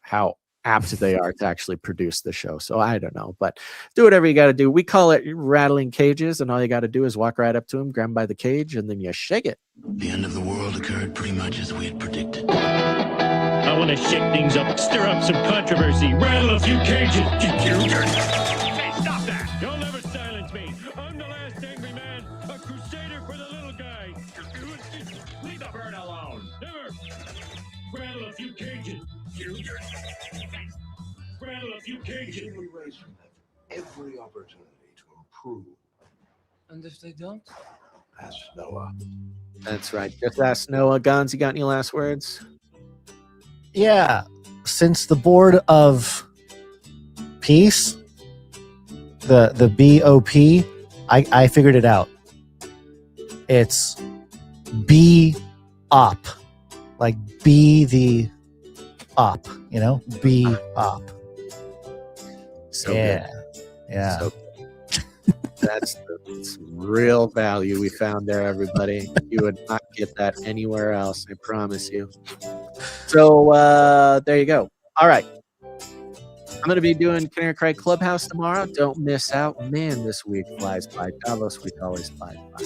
how apt they are to actually produce the show. So I don't know, but do whatever you got to do. We call it rattling cages, and all you got to do is walk right up to him, grab him by the cage, and then you shake it. The end of the world occurred pretty much as we had predicted. I want to shake things up, stir up some controversy, rattle a few cages. Hey, stop that! You'll never silence me. I'm the last angry man, a crusader for the little guy. Leave the bird alone. Never. Rattle a few cages. Rattle a few cages. Every opportunity to improve. And if they don't? Ask Noah. That's right. Just ask Noah. Guns, you got any last words? Yeah. Since the Board of Peace, the BOP, I figured it out. It's B-op. Like be the op, be op. So yeah. good. Yeah. So that's real value we found there, everybody. You would not get that anywhere else, I promise you. So there you go. All right. I'm going to be doing Canary Cry Clubhouse tomorrow. Don't miss out. Man, this week flies by. Davos week always flies by.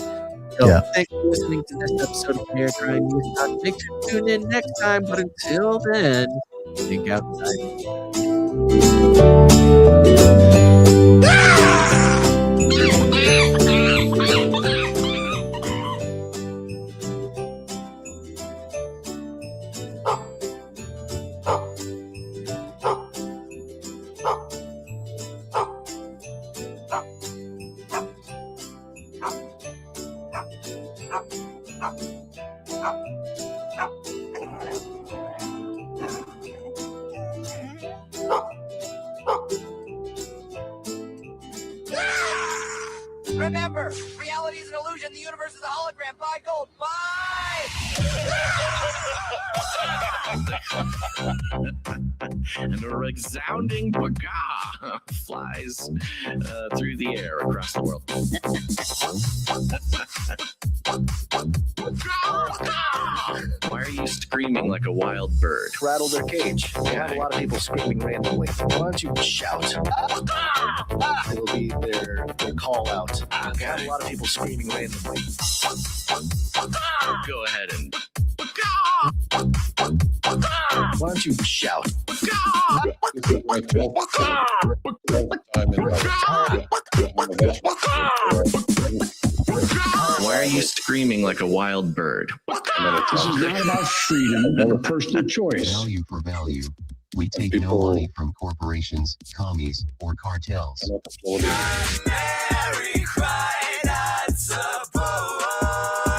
So thanks for listening to this episode of Canary Cry News. Make sure to tune in next time. But until then, think outside. Remember, reality is an illusion. The universe is a hologram. Buy gold. Bye! And a resounding baga flies through the air across the world. Why are you screaming like a wild bird? Rattle their cage. They have a lot of people screaming randomly. Why don't you shout? It'll be their call out. They have a lot of people screaming randomly. Go ahead and... Why don't you shout? Why are you screaming like a wild bird? This is not about freedom or personal choice. Value for value. We take no money from corporations, commies, or cartels. Canary Cry, not